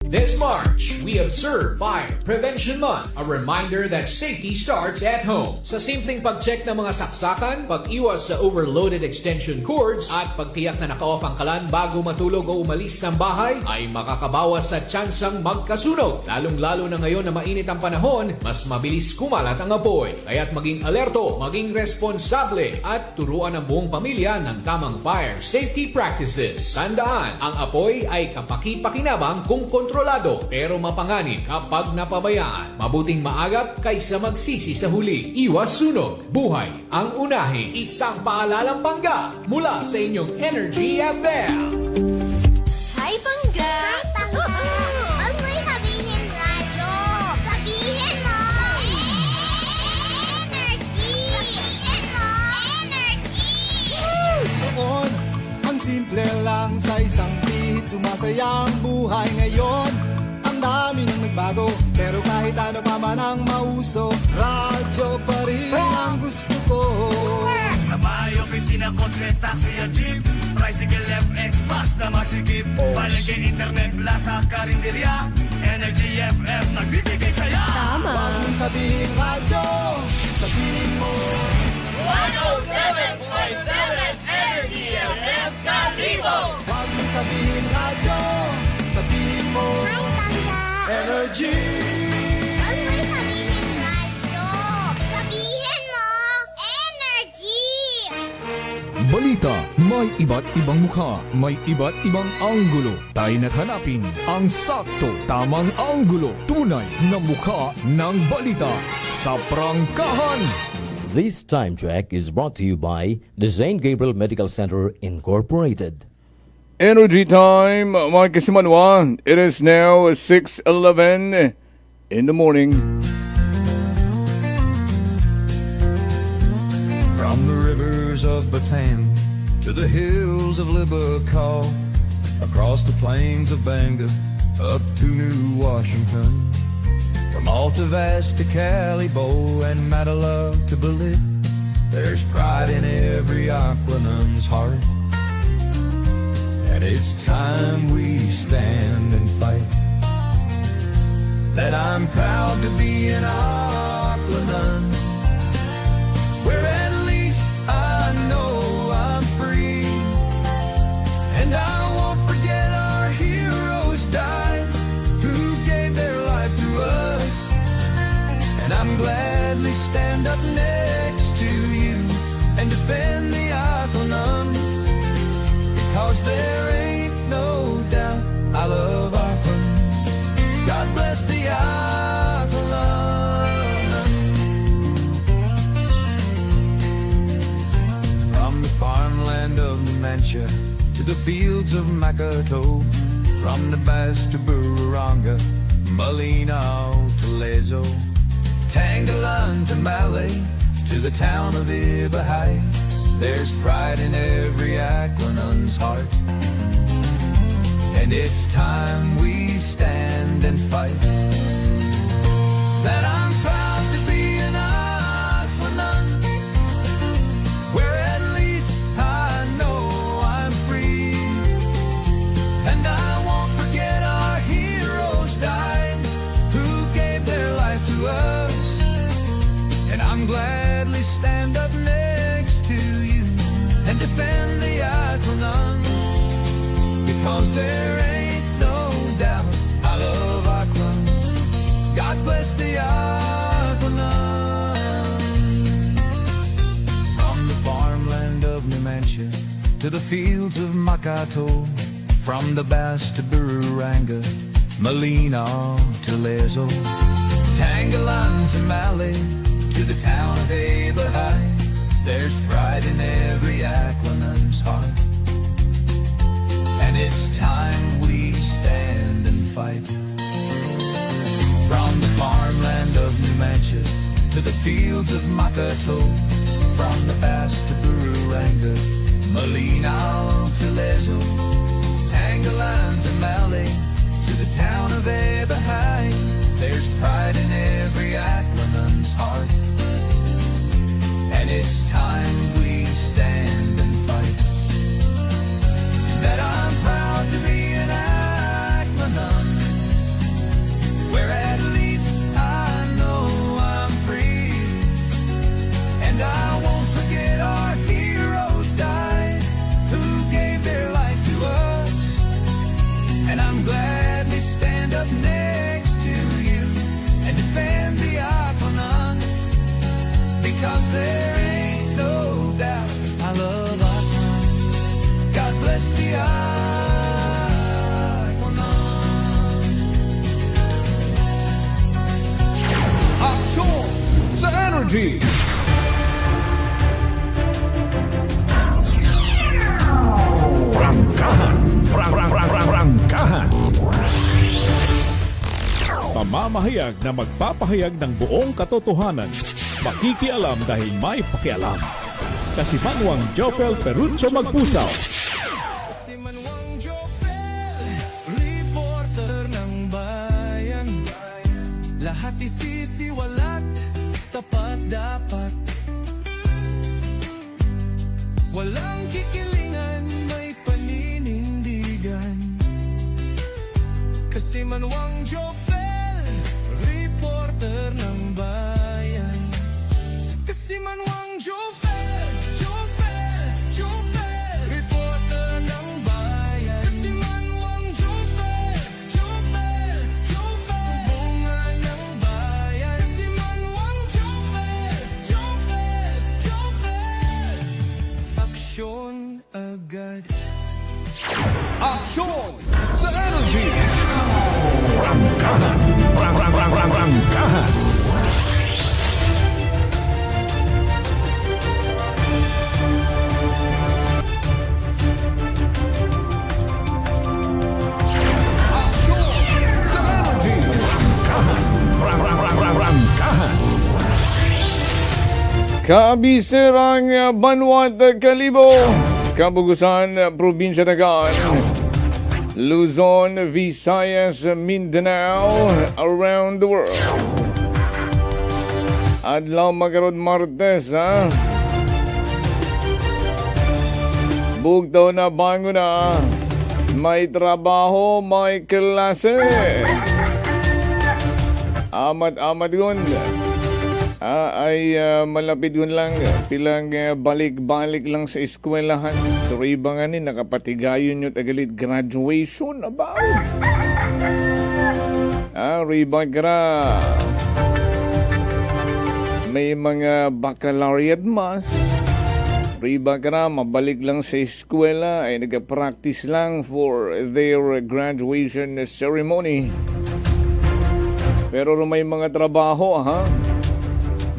This March, we observe Fire Prevention Month, a reminder that safety starts at home. Sa simpleng pag-check ng mga saksakan, pag-iwas sa overloaded extension cords, at pagtiyak na naka-off ang kalan bago matulog o umalis ng bahay, ay makakabawas sa tsansang magkasunog. Lalong-lalo na ngayon na mainit ang panahon, mas mabilis kumalat ang apoy. Kaya't maging alerto, maging responsable, at turuan ang buong pamilya ng tamang fire safety practices. Tandaan, ang apoy ay kapaki-pakinabang kung kontrolado pero mapanganib kapag napabayaan. Mabuting maagap kaysa magsisi sa huli. Iwas sunog. Buhay ang unahin. Isang paalalang bangga mula sa inyong Energy FM. Hi, Bangga! Hi, Pangga! Huwag mo'y sabihin radyo. Sabihin mo! Energy! Sabihin mo! Energy! Noon, ang simple lang sa isang pihit. Sumasaya ang buhay ngayon. Ang dami nang nagbago, pero kahit ano pa man ang mauso, radyo pa rin ang gusto ko. Sa bahay, opisina, kotse, taxi o jeep, tricycle, FX, bus na masikip, palengke, internet, plaza, karinderya, Energy FM, nagbibigay saya. Tama! Huwag mong sabihin radyo, sabihin mo 107.7 Energy FM Kalibo! Huwag mong sabihin radyo, sabihin mo Hi, Pangga! Energy! Huwag mo'y sabihin radyo. Sabihin mo! Energy! Balita, may iba't ibang mukha, may iba't ibang anggulo. Tayo na't hanapin ang sakto, tamang anggulo, tunay na mukha ng balita sa prangkahan. This time check is brought to you by the St. Gabriel Medical Center Incorporated. Energy time, mga kasimanwa. It is now 6:11 in the morning. From the rivers of Bataan to the hills of Libacol, across the plains of Bangor, up to New Washington, from Alta Vista to Calibo and Matala to Balit, there's pride in every Aquanun's heart. And it's time we stand and fight. That I'm proud to be an Aquanun, where at least I know I'm free. And I won't forget our heroes died, who gave their life to us. And I'm gladly stand up next to you and defend the Aquanun, because there ain't no doubt I love Aquanun. God bless the Aquanun. From the farmland of Numantia to the fields of Makato, from the Bass to Bururanga, Malinaw to Lezo, Tangalan to Malay, to the town of Ibahai, there's pride in every Aquanun's heart. And it's time we stand and fight. That I'm proud to be an Aquanun, where at least I know I'm free. And I won't forget our heroes died, who gave their life to us. And I'm gladly stand up next to you and defend the Aquanun, because there ain't no doubt I love Aquanun. God bless the Aquanun. From the farmland of Numantia to the fields of Makato, from the Bass to Bururanga, Malinaw to Lezo, Tangalan to Malay, to the town of Ibahai, there's pride in every Aquanun's heart. And it's time we stand and fight. From the farmland of Numantia to the fields of Makato, from the Bass to Bururanga, Malinaw to Lezo, Tangalan to Malay, to the town of Ibahai, there's pride in every Aquanun's heart. And it's time we stand and fight. That I'm proud to be an Aquanun, Energy. Prangkahan. Pamamahayag na magpapahayag ng buong katotohanan. Makikialam dahil may pakialam. Kasimanwang Jopel Perucho Magpusaw. Si Manuang Jofel, reporter ng bayan. Lahat isisiwalat, tapat dapat. Walang kikilingan, may paninindigan. Kasi Manuang Jofel, reporter ng bayan. Kasi Manuang Jofel, reporter ng bayan. Kasi Manuang Jofel, sumbungan ng bayan. Kasi Manuang Jofel, aksyon agad. Aksyon sa Energy. Prangkahan. Kabisirang Banwat Kalibo, Kabugusan, Probinsya Tagaan, Luzon, Visayas, Mindanao, around the world. Adlaw magarod Martes, ha? Bugtaw na bango na, may trabaho, may klase. Amat yun. Malapit yun lang, pilang balik-balik lang sa eskwelahan. So, iba nga ni, nakapatigayon nyo tagalit graduation about. Riba gra. May mga baccalaureate mas. Riba gra, mabalik lang sa eskwela, ay nag-practice lang for their graduation ceremony. Pero may mga trabaho, ha?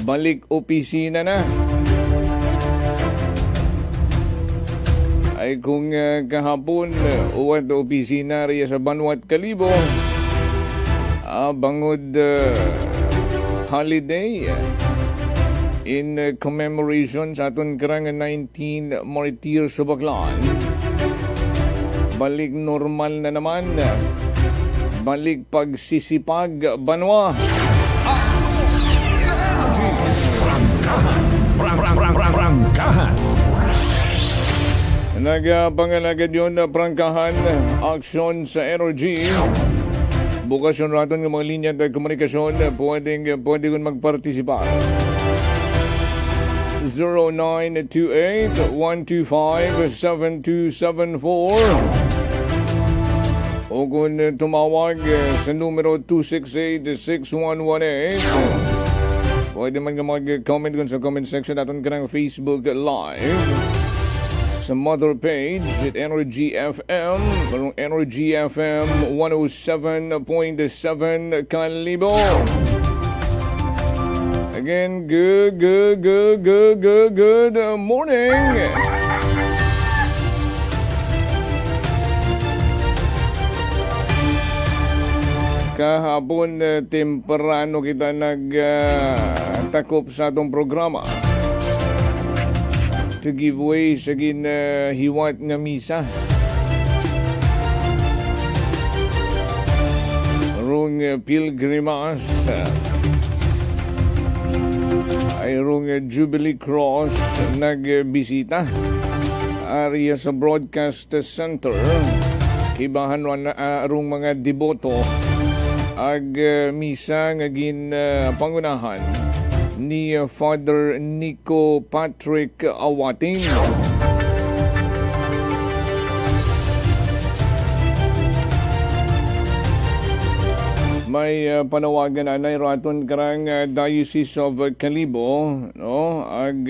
Balik opisina na. Ay kung kahapon uwat opisina riya sa Banwat Kalibo, bangod holiday in commemoration sa aton karang 19 Martyrs sa Baclan. Balik normal na naman. Balik pagsisipag Banwa. Prangkahan. Nagpangalagad yun na prangkahan, aksyon sa energy. Bukas yung raton ng mga linya at komunikasyon, pwede kong magpartisipa. 0928-125-7274 o kung tumawag sa numero 268-6118. Pwede man ka mag-comment dun sa comment section natin ka ng Facebook Live. Sa mother page at Energy FM. Parang Energy FM 107.7 Kalibo. Again, good morning. Kahapon, temprano kita nagtakop sa atong programa to give way sa hiwat nga misa. Rung pilgrimas ay rung Jubilee Cross nagbisita area sa Broadcast Center. Kibahan rung mga deboto ag misa nga pangunahan ni Father Nico Patrick Awating. May panawagan na raton karang Diocese of Kalibo, no? Ag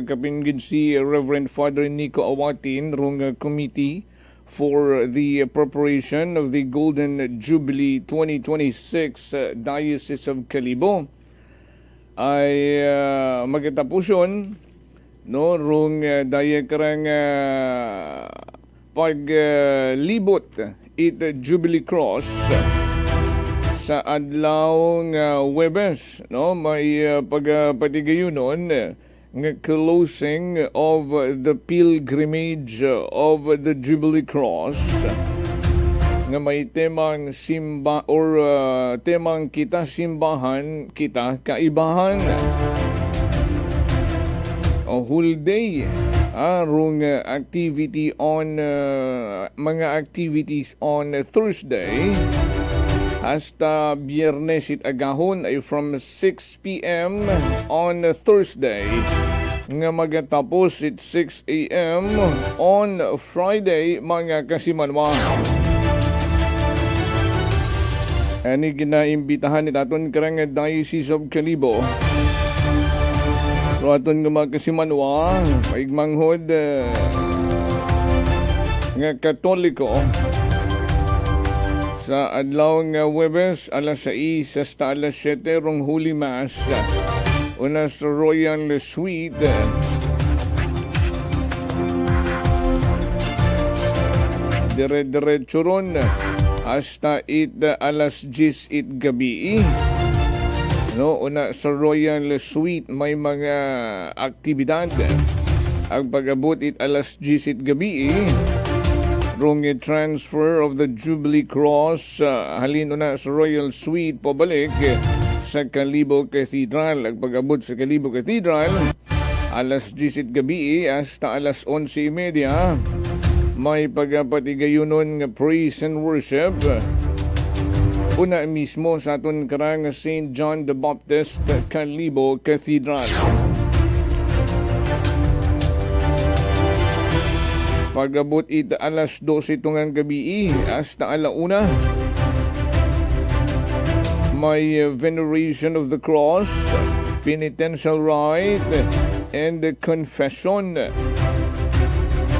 kapingid si Reverend Father Nico Awatin rung committee for the preparation of the Golden Jubilee 2026 Diocese of Kalibo. ay magatapuson no rong daya karang paglibot it Jubilee Cross sa adlaw nga Webes no may pagpatigayunon nga closing of the pilgrimage of the Jubilee Cross nga may temang simba or temang kita simbahan kita kaibahan o whole day arong activity on mga activities on Thursday hasta Biyernes it agahon ay from 6 p.m. on Thursday nga magatapos it 6 a.m. on Friday mga kasimanwa. Ani ginaimbitahan ni aton karang Diocese of Calibo. So aton nga mga kasimanwa paigmanghod nga Katoliko sa adlaw nga Webes alas 6 hasta alas 7 rong Holy Mass una sa Royal Suite dire-diretso ron hasta alas 10 gabi no una sa Royal Suite may mga aktibidad ang pag-abot alas 10 gabi rong transfer of the Jubilee Cross halin na sa Royal Suite pabalik sa Calibo Cathedral. Ang pag-abot sa Calibo Cathedral alas 10 gabi hasta alas 11:30 may pagpatigayunon nga praise and worship una mismo sa aton karang St. John the Baptist Calibo Cathedral. Pag-abot alas 12 tungang gabi hasta alauna may veneration of the cross, penitential rite, and confession.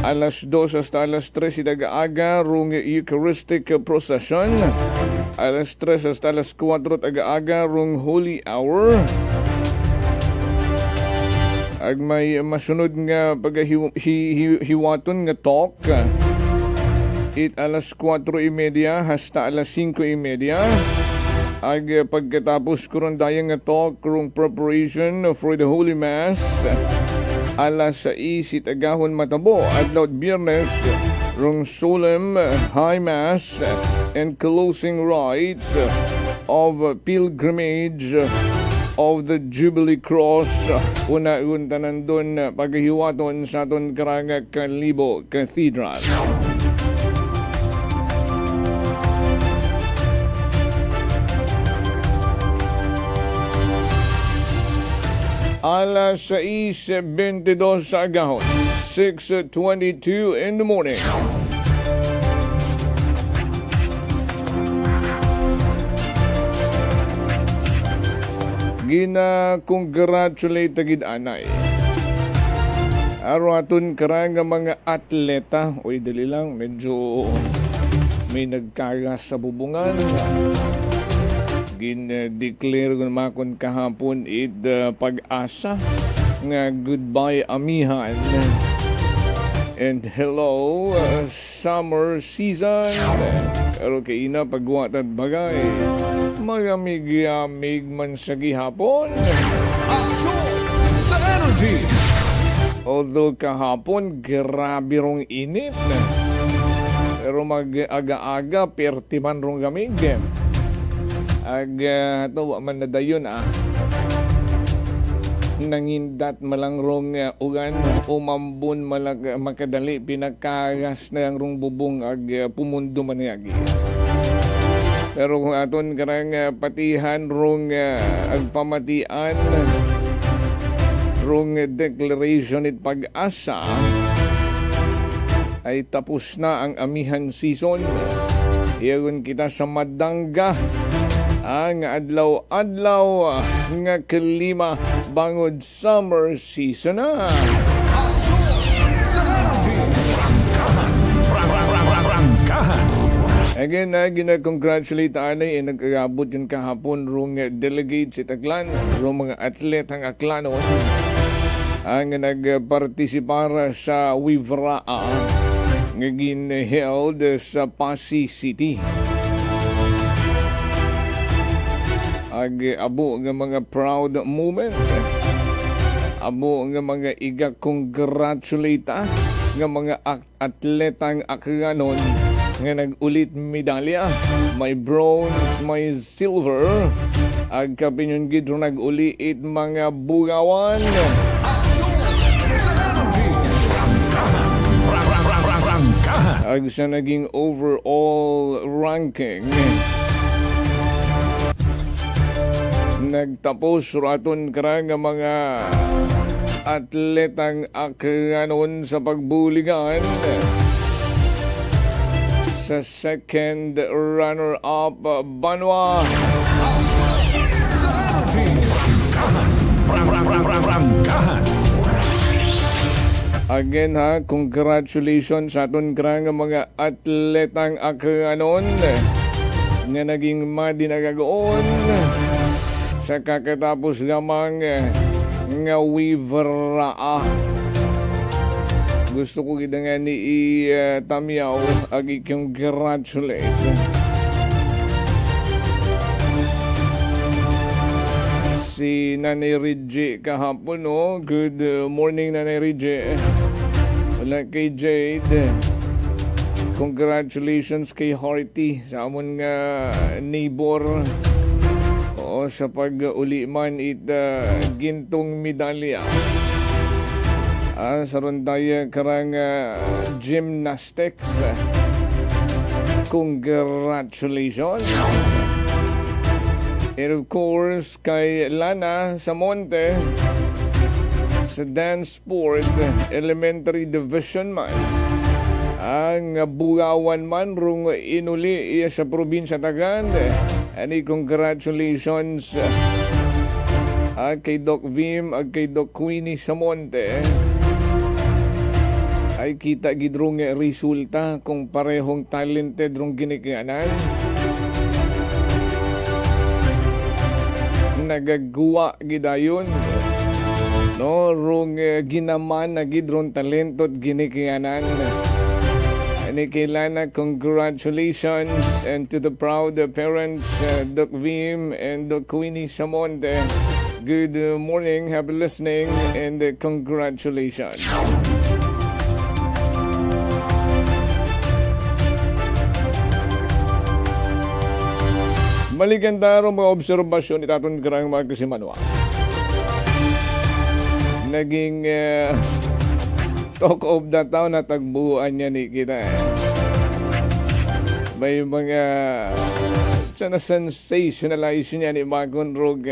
Alas 2 hasta alas 3 aga-aga rong Eucharistic procession. Alas 3 hasta alas 4 aga-aga rong Holy Hour. Ag may masunod nga paghiwaton nga talk alas 4:30 hasta alas 5:30 ag pagkatapos kuron dayang nga talk rong preparation for the Holy Mass alas 6 agahon matabo adlaw Biyernes rong solemn High Mass and closing rites of pilgrimage of the Jubilee Cross una-un tanan doon paghiwaton sa aton karang Calibo Cathedral. Alas 6:22 sa agahon, 6:22 in the morning. Gina-congratulate agid anay. Aron karang mga atleta, oy dali lang, medyo may nagkagas sa bubungan. Gin-declare ko naman kahapon pag-asa nga goodbye amihan and hello summer season. Pero kay ina pagwatad bagay magamig-amig man sa gihapon. Aksyon sa energy. Although kahapon grabe rong init pero mag-aga-aga perti man rong gamig. Tawa man na dayon nangindat malang rong ugan umambon makadali pinakagas na ang rong bubong ag pumundo man yagi. Pero kung aton karang patihan rong agpamatian rong declaration it pag-asa ay tapos na ang amihan season. Iyagon kita sa madangga ang adlaw-adlaw nga klima bangod summer season na. Prangkahan Again, gina-congratulate anay nag-abot yun kahapon rong delegate si Taglan, rong mga atlet ang Aklanon ang nagpartisipar sa Wivraa nga held sa Pasig City. Ag abo nga mga proud moment, abo nga mga iga-congratulate nga mga atletang Aklanon nga nag-ulit medalya, may bronze, may silver, ag kapinyon gid nag-ulit mga bugawan. Ag sa naging overall ranking, nagtapos raton karang mga atletang Aklanon sa pagbuligan. Sa second runner-up, Banwa. Again congratulations sa aton karang mga atletang Aklanon nga naging madinagagoon sa kakatapos lamang nga Wivraa. Gusto ko kita nga ni Tamiyaw ag i-congratulate. Si Nanay Ridge kahapon, no? Good morning, Nanay Ridge. Wala kay Jade. Congratulations kay Harty sa amon nga neighbor. Oo, sa pag-uli man gintong medalya. Sa rondaya karang gymnastics. Congratulations. And of course, kay Lana Samonte sa dance sport, elementary division man. Ang bugawan man rung inuli iya sa probinsya Tagan. Ani congratulations kay Doc Vim at kay Doc Queenie Samonte. Ay kita gidrong resulta kung parehong talented rong ginikanan. Nagagawa gidayon, no, rong ginaman na gidron talento at ginikanan. Ani kay Lana, congratulations, and to the proud parents, Doc Vim and Doc Queenie Samonte. Good morning, happy listening, and congratulations. Balikan tayo mga obserbasyon ni Taton Karang mga kasimanwa. Naging talk of the town na tagbuhan niya ni kita. May mga sensationalize niya ni Magon Rog.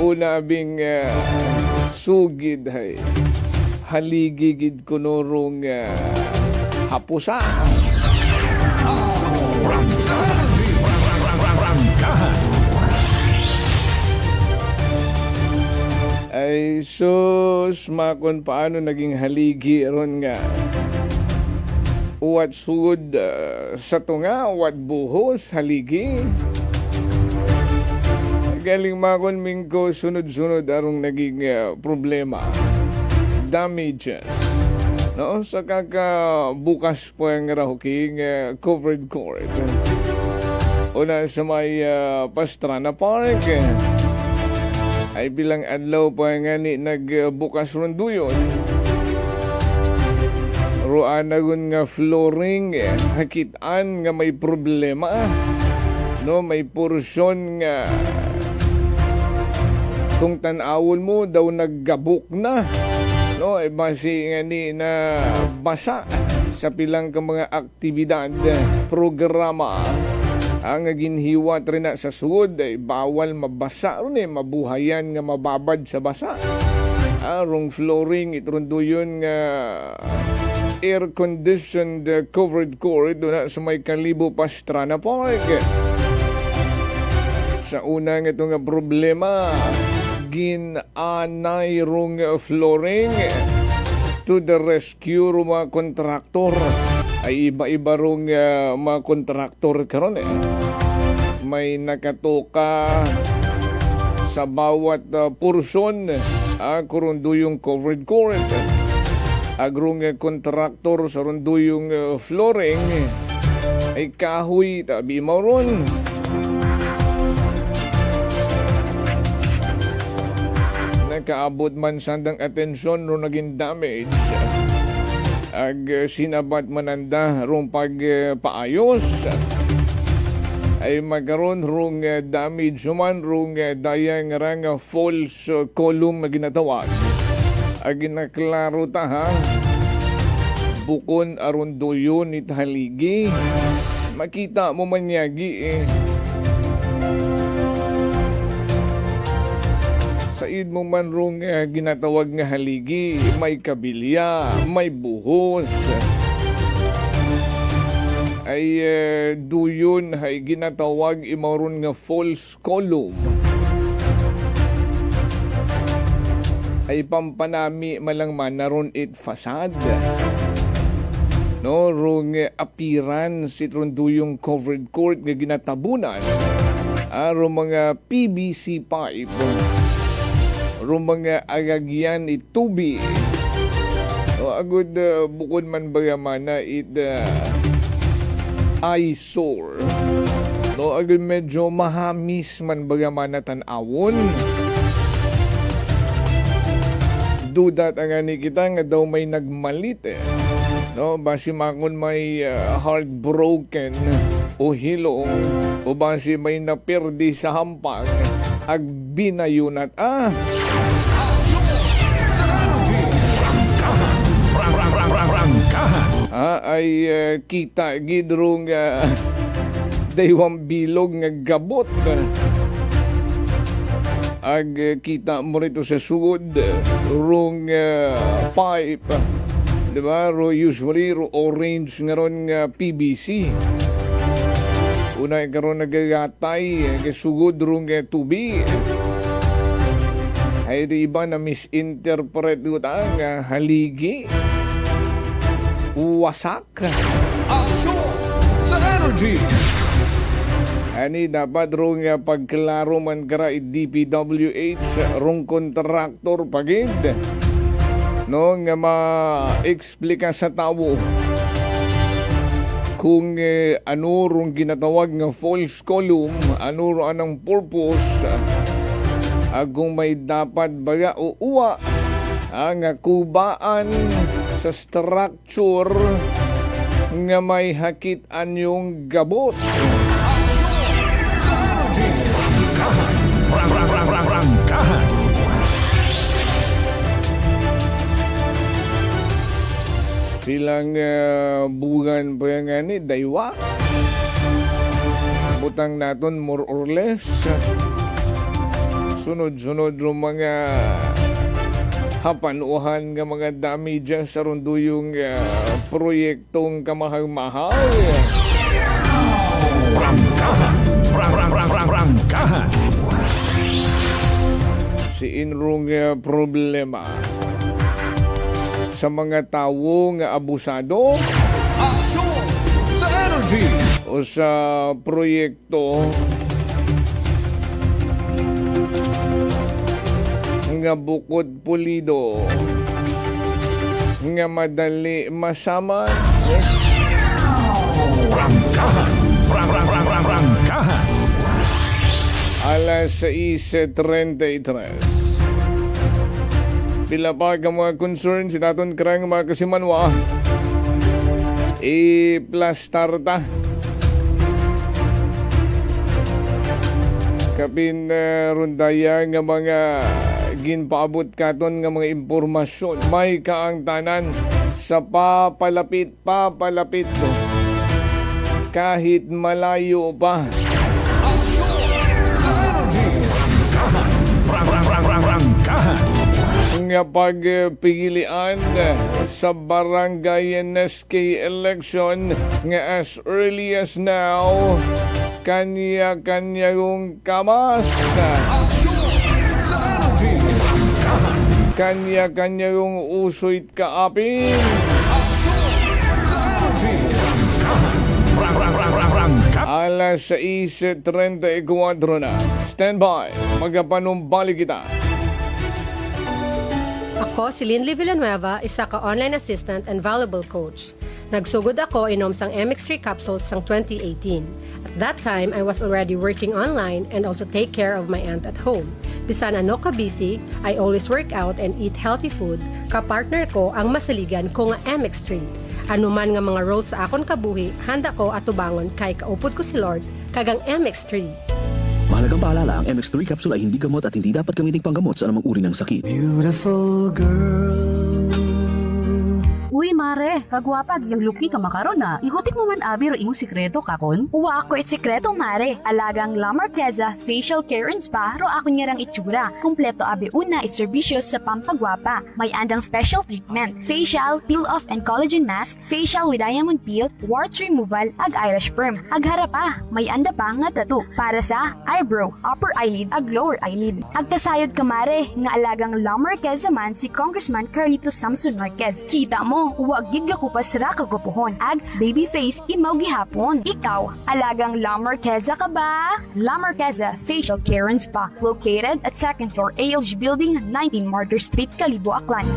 Una bing sugid hay haligigid kunurong hapusa. Ay sus, makon paano naging haligi ron nga. Uwat sugod sa tunga, uwat buhos, haligi. Galing makon mingko sunod-sunod arong naging problema. Damages. No, sa kakabukas po ang rahuking covered court. Una sa may Pastrana Park. Ay bilang adlaw pa nga ni nagbukas ronduyon. Roan nagun nga flooring, hakitaan nga may problema. No, may porsyon nga kung tanawon mo daw naggabok na. No, ay basi nga ni na basa sa pilang ka mga aktibidad, programa. Ang ginhiwat rin na sa sud ay bawal mabasa rin mabuhayan nga mababad sa basa. Arong flooring itrundo yun nga air-conditioned covered court doon sa may Kalibo Pastrana Park. Sa unang ito nga problema, ginanay rong flooring to the rescue mga kontraktor. ay iba-iba rong mga kontraktor karon may nakatoka sa bawat portion kurunduyong covered court. Agrong kontraktor sa runduyong flooring ay kahoy tabi mo ron. Nakaabot man sandang atensyon ro naging damage. Ag sinabat mananda rong pagpaayos ay magkaroon rong damage man rong dayang rang false column na ginatawag. Ag naklaro ta ha bukon aron doyon it haligi makita mo manyagi said mo man rong ginatawag nga haligi, may kabilya, may buhos. Ay duyon ay ginatawag imaron nga false column. Ay pampanami malangman naron it facade. No, rong appearance itron duyong covered court nga ginatabunan. Aro mga PVC pipe. Ro mga agagyan itubi o agud bukod man bagamana it eyesore no agud medyo mahamis man bagamana tan-awon dudat ang ani kita nga daw may nagmalit no basi makon may heartbroken o hilong o basi may naperdi sa hampang ag binayunat ay kita gidrong daywang bilog nga gabot ag kita mo rito sa sugod rong pipe diba usually orange nga ron PVC una karon nagagatay sugod rong tubi ay di iba na misinterpret utang haligi wasak Aksyon sa energy. ani dapat rong pagklaro man kara DPWH rong kontraktor pagid no nga ma-explika sa tawo kung ano rong ginatawag nga false column, ano ro anang purpose, kung may dapat baga o uwa ang kubaan sa structure nga may hakit anyong gabot. Silang bugan pa yan nga ni daywa. Butang naton more or less. Sunod-sunod ro mga hapanuhan nga mga damage sa runduyong proyektong kamahal-mahal. Prangkahan. Si inrong problema sa mga tao nga abusado Aksyon sa energy. o sa proyekto nga bukod pulido nga madali masama. Prangkahan. Alas 6:33. Pila pa ka mga concern si naton karang mga kasimanwa. I-plastar ta. Kapin rundaya nga mga ginpaabot katon nga mga impormasyon. May kaang tanan sa papalapit no. Kahit malayo pa. Prangkahan. Nga pagpigilian sa barangay NSK election nga as early as now kanya-kanya yung kamas kanya-kanya yung uso't kaapin Alas 6:34 na. Stand by. Magapanumbali kita. Ako si Linley Villanueva, isa ka online assistant and valuable coach. Nagsugod ako inom sang MX3 capsules sang 2018. At that time, I was already working online and also take care of my aunt at home. Bisan ano ka busy, I always work out and eat healthy food. Kapartner ko ang masaligan ko nga MX3. Ano man nga mga roles sa akon kabuhi, handa ko atubangon kay kaupod ko si Lord kagang MX3. Mahalagang paalala, ang MX3 capsule ay hindi gamot at hindi dapat gamiting panggamot sa anumang uri ng sakit. Beautiful girl. Uy, mare, kagwapag yung luki ka makaron na. Ihutik mo man abi ro imong sikreto kakon. Uwa ako sikreto, mare. Alagang La Marqueza Facial Care and Spa ro ako niyarang itsura. Kumpleto abi una iservisyo sa pampagwapa. May andang special treatment, facial, peel-off and collagen mask, facial with diamond peel, warts removal, ag Irish perm. Ag harapa, may anda pa nga tattoo para sa eyebrow, upper eyelid, ag lower eyelid. Ag kasayod ka, mare, nga alagang La Marqueza man si Congressman Carlito Samson Marquez. Kita mo, huwag gid ko pa sira kagupuhon. Ag baby face imaw gihapon. Ikaw, alagang La Marqueza ka ba? La Marqueza Facial Care and Spa, located at 2nd floor ALG Building, 19 Martyr Street, Kalibo, Aklan.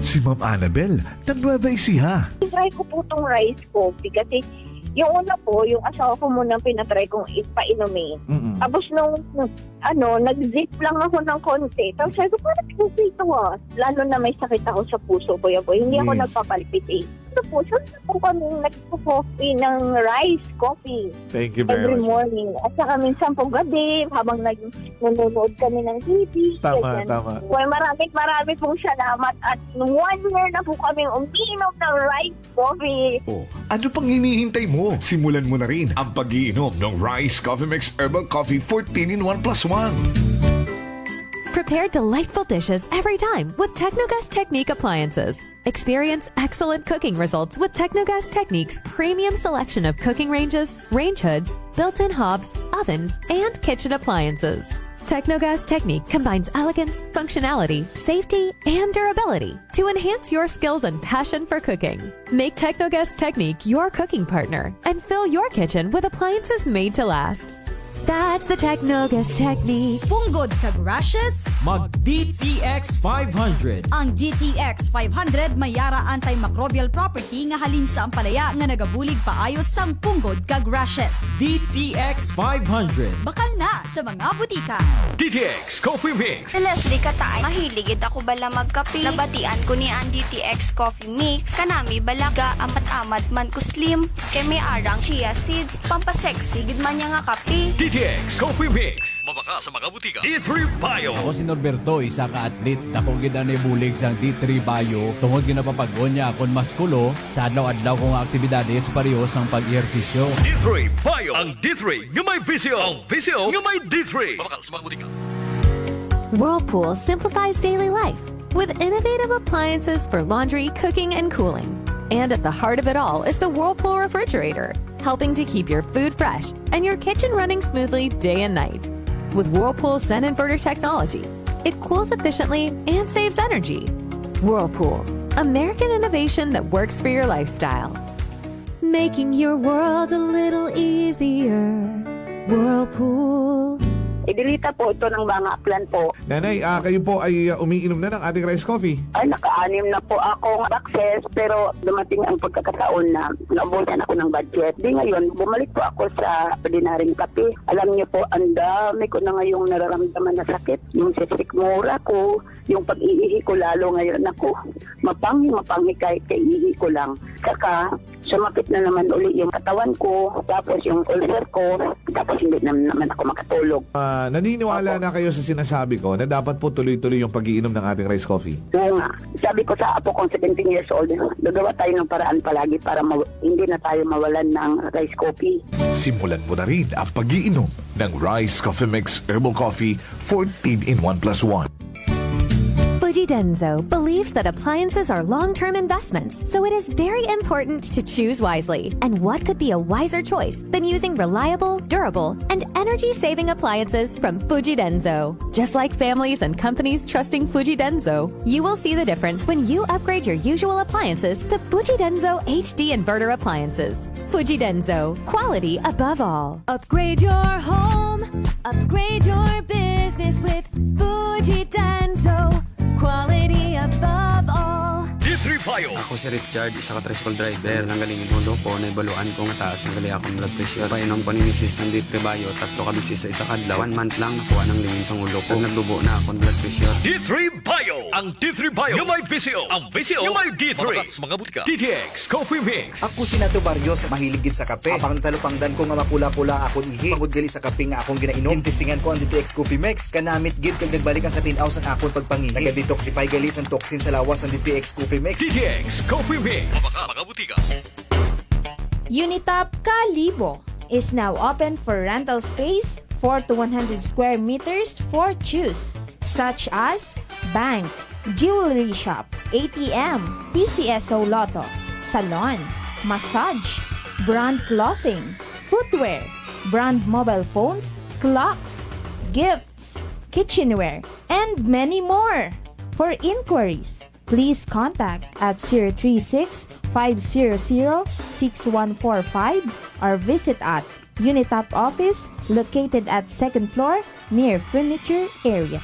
Si Ma'am Annabel, ng Nueva Ecija. Try ko po itong rice coffee kasi yung una po, yung asawa ko muna pinatry kong ipainumin. Tapos nung nag-zip lang ako ng konti. Tapos sabi ko, parang okay ito ah. Lalo na may sakit ako sa puso, boy. Hindi ako nagpapalpitate. Ito po, saan po kami nagpo-coffee ng rice coffee. Thank you very every much. morning. At saka minsan po gabi, habang nanonood kami ng TV. Tama, tama. Well, marami pong salamat. At 1 year na po kami umiinom ng rice coffee. Oh, ano pang hinihintay mo? Simulan mo na rin ang pag-iinom ng Rice Coffee Mix Herbal Coffee 14-in-1+1. Prepare delightful dishes every time with Technogas Technique appliances. Experience excellent cooking results with Technogas Technique's premium selection of cooking ranges, range hoods, built-in hobs, ovens, and kitchen appliances. Technogas Technique combines elegance, functionality, safety, and durability to enhance your skills and passion for cooking. Make Technogas Technique your cooking partner and fill your kitchen with appliances made to last. That's the Technogas Technique. Punggod kag rashes? Mag DTX 500. Ang DTX 500 may yara antimicrobial property nga halin sa ampalaya nga nagabulig paayos sang punggod kag rashes. DTX 500. Bakal na sa mga butika. DTX Coffee Mix. Si Leslie Katay, mahiligid ako bala magkape. Nabatian ko ni ang DTX Coffee Mix. Kanami balaga amat-amat man ko slim. Kay may arang chia seeds. Pampasexy gid man niya nga kape. DTX Coffee Mix. Mabaka sa mga butika. D3 Bio. Ako si Norberto, isa ka atlet. Dako gid na bulig sang D3 Bio. Tungod ginapapagod niya akon maskulo sa adlaw-adlaw kong aktibidades pareho sang pag-ehersisyo. D3 Bio. Ang D3 nga may visyo. Ang visyo nga may D3. Mabaka sa mga butika. Whirlpool simplifies daily life with innovative appliances for laundry, cooking, and cooling. And at the heart of it all is the Whirlpool refrigerator, helping to keep your food fresh and your kitchen running smoothly day and night. With Whirlpool Zen Inverter technology, it cools efficiently and saves energy. Whirlpool, American innovation that works for your lifestyle. Making your world a little easier. Whirlpool. Idilita po ito ng mga plan po. Nanay, kayo po ay umiinom na ng ating rice coffee. Ay, naka-anim na po akong access pero dumating ang pagkakataon na naubusan ako ng budget. Di ngayon, bumalik po ako sa ordinaryong kape. Alam niyo po, ang dami ko na ngayong nararamdaman na sakit. Yung sisikmura ko, yung pag-iihi ko lalo ngayon ako. Mapanghi kahit kaiihi ko lang. Saka, sumakit na naman uli yung katawan ko, tapos yung ulcer ko, tapos hindi naman ako makatulog. Naniniwala na kayo sa sinasabi ko na dapat po tuloy-tuloy yung pag-iinom ng ating rice coffee? Oo nga. Sabi ko sa apo kong 17 years old, gagawa tayo ng paraan palagi para hindi na tayo mawalan ng rice coffee. Simulan mo na rin ang pag-iinom ng Rice Coffee Mix Herbal Coffee 14-in-1+1. Fuji Denso believes that appliances are long-term investments, so it is very important to choose wisely. And what could be a wiser choice than using reliable, durable, and energy-saving appliances from Fuji Denso? Just like families and companies trusting Fuji Denso, you will see the difference when you upgrade your usual appliances to Fuji Denso HD inverter appliances. Fuji Denso, quality above all. Upgrade your home, upgrade your business with Fuji Denso, quality above all. D3 Bio. Ako si Richard, isa ka tricycle driver. Nang galing yung ulo ko, naibaluan ko nga taas ng gali akong blood pressure. Painom ko ninisis ng D3 Bio, 3 ka bisis sa isa kadlaw. 1 month lang nakuha ng lingin sa ulo ko. Nagdubo na akong blood pressure. D3 Bio. Ang D3 Bio yung may VCO. Ang VCO yung may D3. Mga butika. DTX Coffee Mix. Ako si Nato Barrios, mahilig gid sa kape. Apang natalupangdan ko nga makula-kula akong ihi. Pagod gali sa kape nga akong ginainom. Intistingan ko ang DTX Coffee Mix. Kanamit gid kag nagbalik ang katinaw sa akong pagpangihi. Naga-detoxify gali sa toxin sa lawas ng DTX Coffee Mix. DTX Coffee Mix. Mga butika. Unitop Kalibo is now open for rental space 4 to 100 square meters for choose, such as bank, jewelry shop, ATM, PCSO Lotto, salon, massage, brand clothing, footwear, brand mobile phones, clocks, gifts, kitchenware, and many more. For inquiries, please contact at 036-500-6145 or visit at Unitop office located at 2nd floor near furniture area.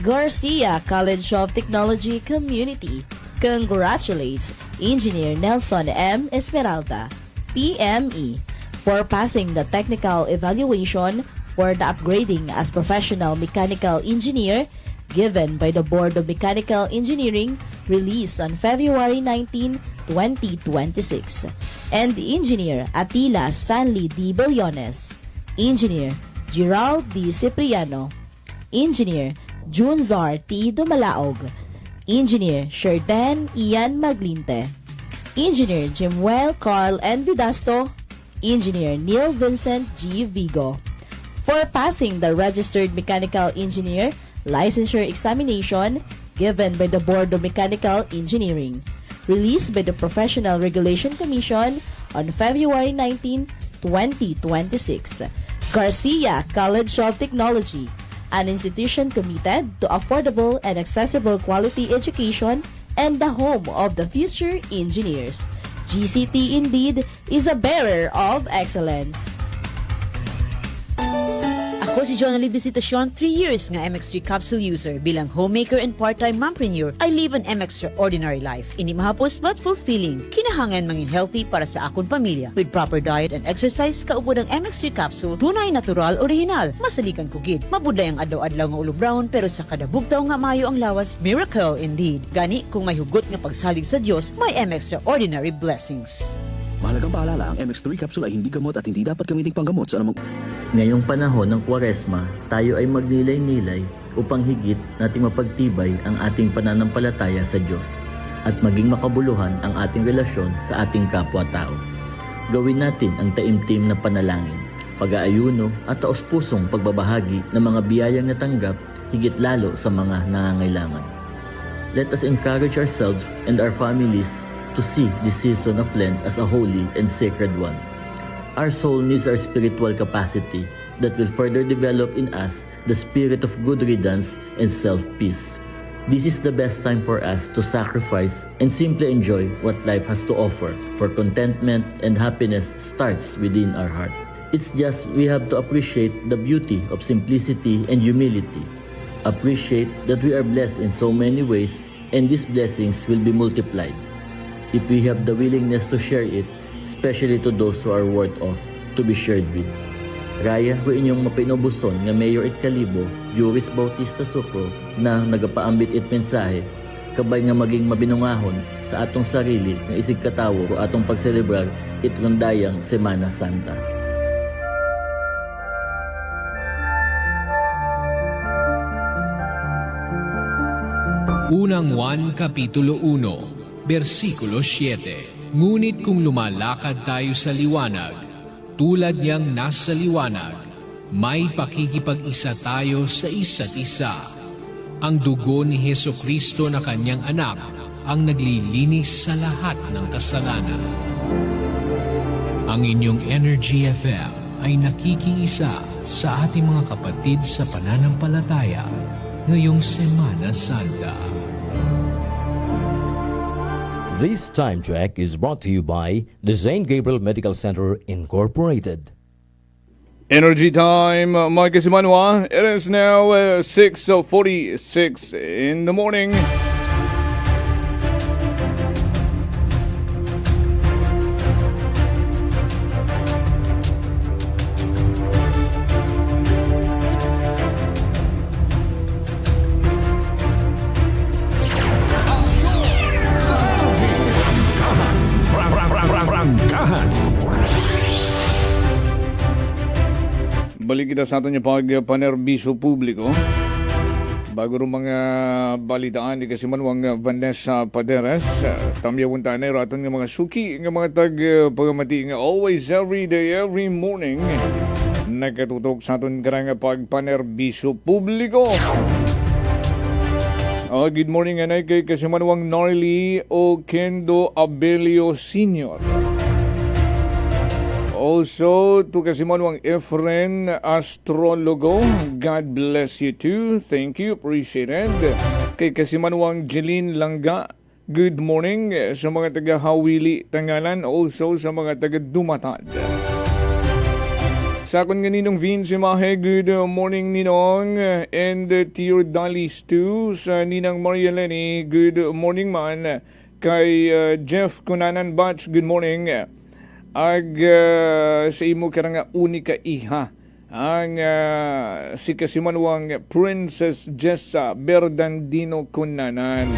Garcia College of Technology Community congratulates Engineer Nelson M. Esmeralda, PME, for passing the technical evaluation for the upgrading as professional mechanical engineer given by the Board of Mechanical Engineering released on February 19, 2026. And Engineer Atila Stanley D. Billones, Engineer Gerald D. Cipriano, Engineer Junzar T. Dumalaog, Engineer Sherden Ian Maglinte, Engineer Jimuel Carl N. Vidasto, Engineer Neil Vincent G. Vigo, for passing the Registered Mechanical Engineer Licensure Examination given by the Board of Mechanical Engineering, released by the Professional Regulation Commission on February 19, 2026. Garcia College of Technology, an institution committed to affordable and accessible quality education and the home of the future engineers. GCT indeed is a bearer of excellence. Ako si Jonali Visitacion, 3 years nga MX3 capsule user. Bilang homemaker and part-time mompreneur, I live an extraordinary life. Ini mahapos but fulfilling. Kinahangan mangin healthy para sa akong pamilya. With proper diet and exercise, kaupod ang MX3 capsule, tunay, natural, original. Masalikan kugid. Mabuday ang adlaw-adlaw nga ulo brown, pero sa kada bugtaw nga mayo ang lawas, miracle indeed. Gani, kung may hugot nga pagsalig sa Dios, may extraordinary blessings. Mahalagang paalala, ang MX3 capsule ay hindi gamot at hindi dapat gamiting panggamot sa anumang... Ngayong panahon ng Kwaresma, tayo ay magnilay-nilay upang higit nating mapagtibay ang ating pananampalataya sa Diyos at maging makabuluhan ang ating relasyon sa ating kapwa-tao. Gawin natin ang taimtim na panalangin, pag-aayuno at taos-pusong pagbabahagi ng mga biyayang natanggap higit lalo sa mga nangangailangan. Let us encourage ourselves and our families to see this season of Lent as a holy and sacred one. Our soul needs our spiritual capacity that will further develop in us the spirit of good riddance and self-peace. This is the best time for us to sacrifice and simply enjoy what life has to offer, for contentment and happiness starts within our heart. It's just we have to appreciate the beauty of simplicity and humility. Appreciate that we are blessed in so many ways and these blessings will be multiplied if we have the willingness to share it, especially to those who are worth of to be shared with. Raya ko inyong mapinobuson nga Mayor it Kalibo, Juris Bautista Sucro, na nagapaambit it mensahe, kabay nga maging mabinungahon sa atong sarili nga isig katawo o atong pagselebrar itong dayang Semana Santa. Unang Juan Kapitulo 1, Versikulo 7. Ngunit kung lumalakad tayo sa liwanag, tulad niyang nasa liwanag, may pakikipag-isa tayo sa isa't isa. Ang dugo ni Heso Kristo na kanyang anak ang naglilinis sa lahat ng kasalanan. Ang inyong Energy FM ay nakikiisa sa ating mga kapatid sa pananampalataya ngayong Semana Santa. This time check is brought to you by the St. Gabriel Medical Center Incorporated. Energy time, Mike Simanwa. It is now 6:46 in the morning. Balik kita sa atin yung pagpanerbisyo publiko. Bago rin mga balitaan ni Kasimanwang Vanessa Paderes, tamyawon tayo na iraton ng mga suki, ng mga tag-pagamati nga always, every day, every morning, nagkatutok sa atin karang pagpanerbisyo publiko. Good morning, anay kay Kasimanwang Norly Okendo Abelio Sr. Also, to Kasimanwang Efren Astrologo, God bless you too. Thank you, appreciated. Kay Kasimanwang Jeline Langga, good morning sa mga taga-Hawili Tangalan, also sa mga taga-Dumatad. Sa akong ganinong Vince Mahe, good morning Ninong, and Tier Dalis too. Sa Ninang Maria Lenny, good morning man. Kay Jeff Kunanan Batch, good morning. Sa imo karang unika iha ang si Kasimanwang Princess Jessa Berdandino Kunanan.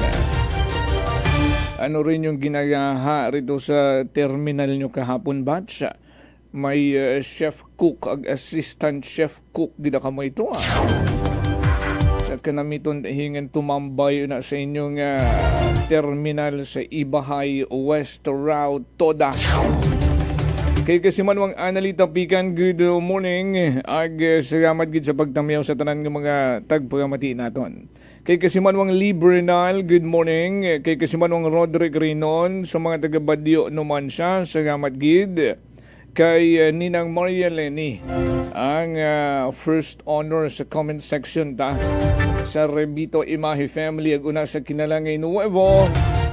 Ano rin yung ginagaha rito sa terminal nyo kahapon, Batch? May chef cook, assistant chef cook, gida ka mo ito sa kanamiton hingan tumambay na sa inyong terminal sa Ibahay West Route Toda. Kay Kasimanwang Analita Pican, good morning. Salamat gid sa pagtamiyaw sa tanan ng mga tagpagamati naton. Kay Kasimanwang Librenal, good morning. Kay Kasimanwang Roderick Rinon, sa mga taga-Badyo naman siya, salamat gid. Kay Ninang Maria Lenny, ang first honor sa comment section ta sa Rebito Imahe family, ag una sa Kinalangay Nuevo.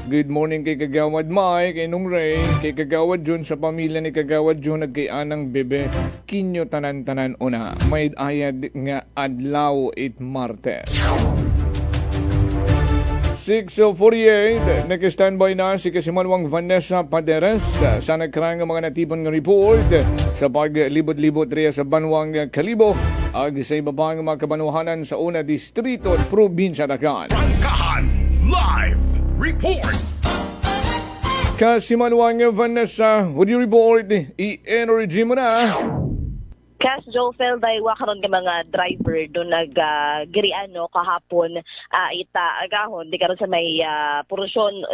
Good morning kay Kagawad Mike, kay Nung Ray, kay Kagawad Jun, sa pamilya ni Kagawad Jun, at kay Anang Bebe. Kinyo tanan-tanan una, may ayad nga adlaw it Martes. 6:48, nag-standby na si Kasimanwang Vanessa Paderes sa nagkarang mga natipon nga report sa paglibot-libot riya sa Banwang Kalibo ag sa iba pang mga kabanwahanan sa una distrito at probinsya Dakan. Bangkahan Live Report. Kasimanwang Vanessa, would you report? I-energy mo na. Kas Jofel, daywa karon ka mga driver doon nag-giriano kahapon ita agahon di karon sa may porosyon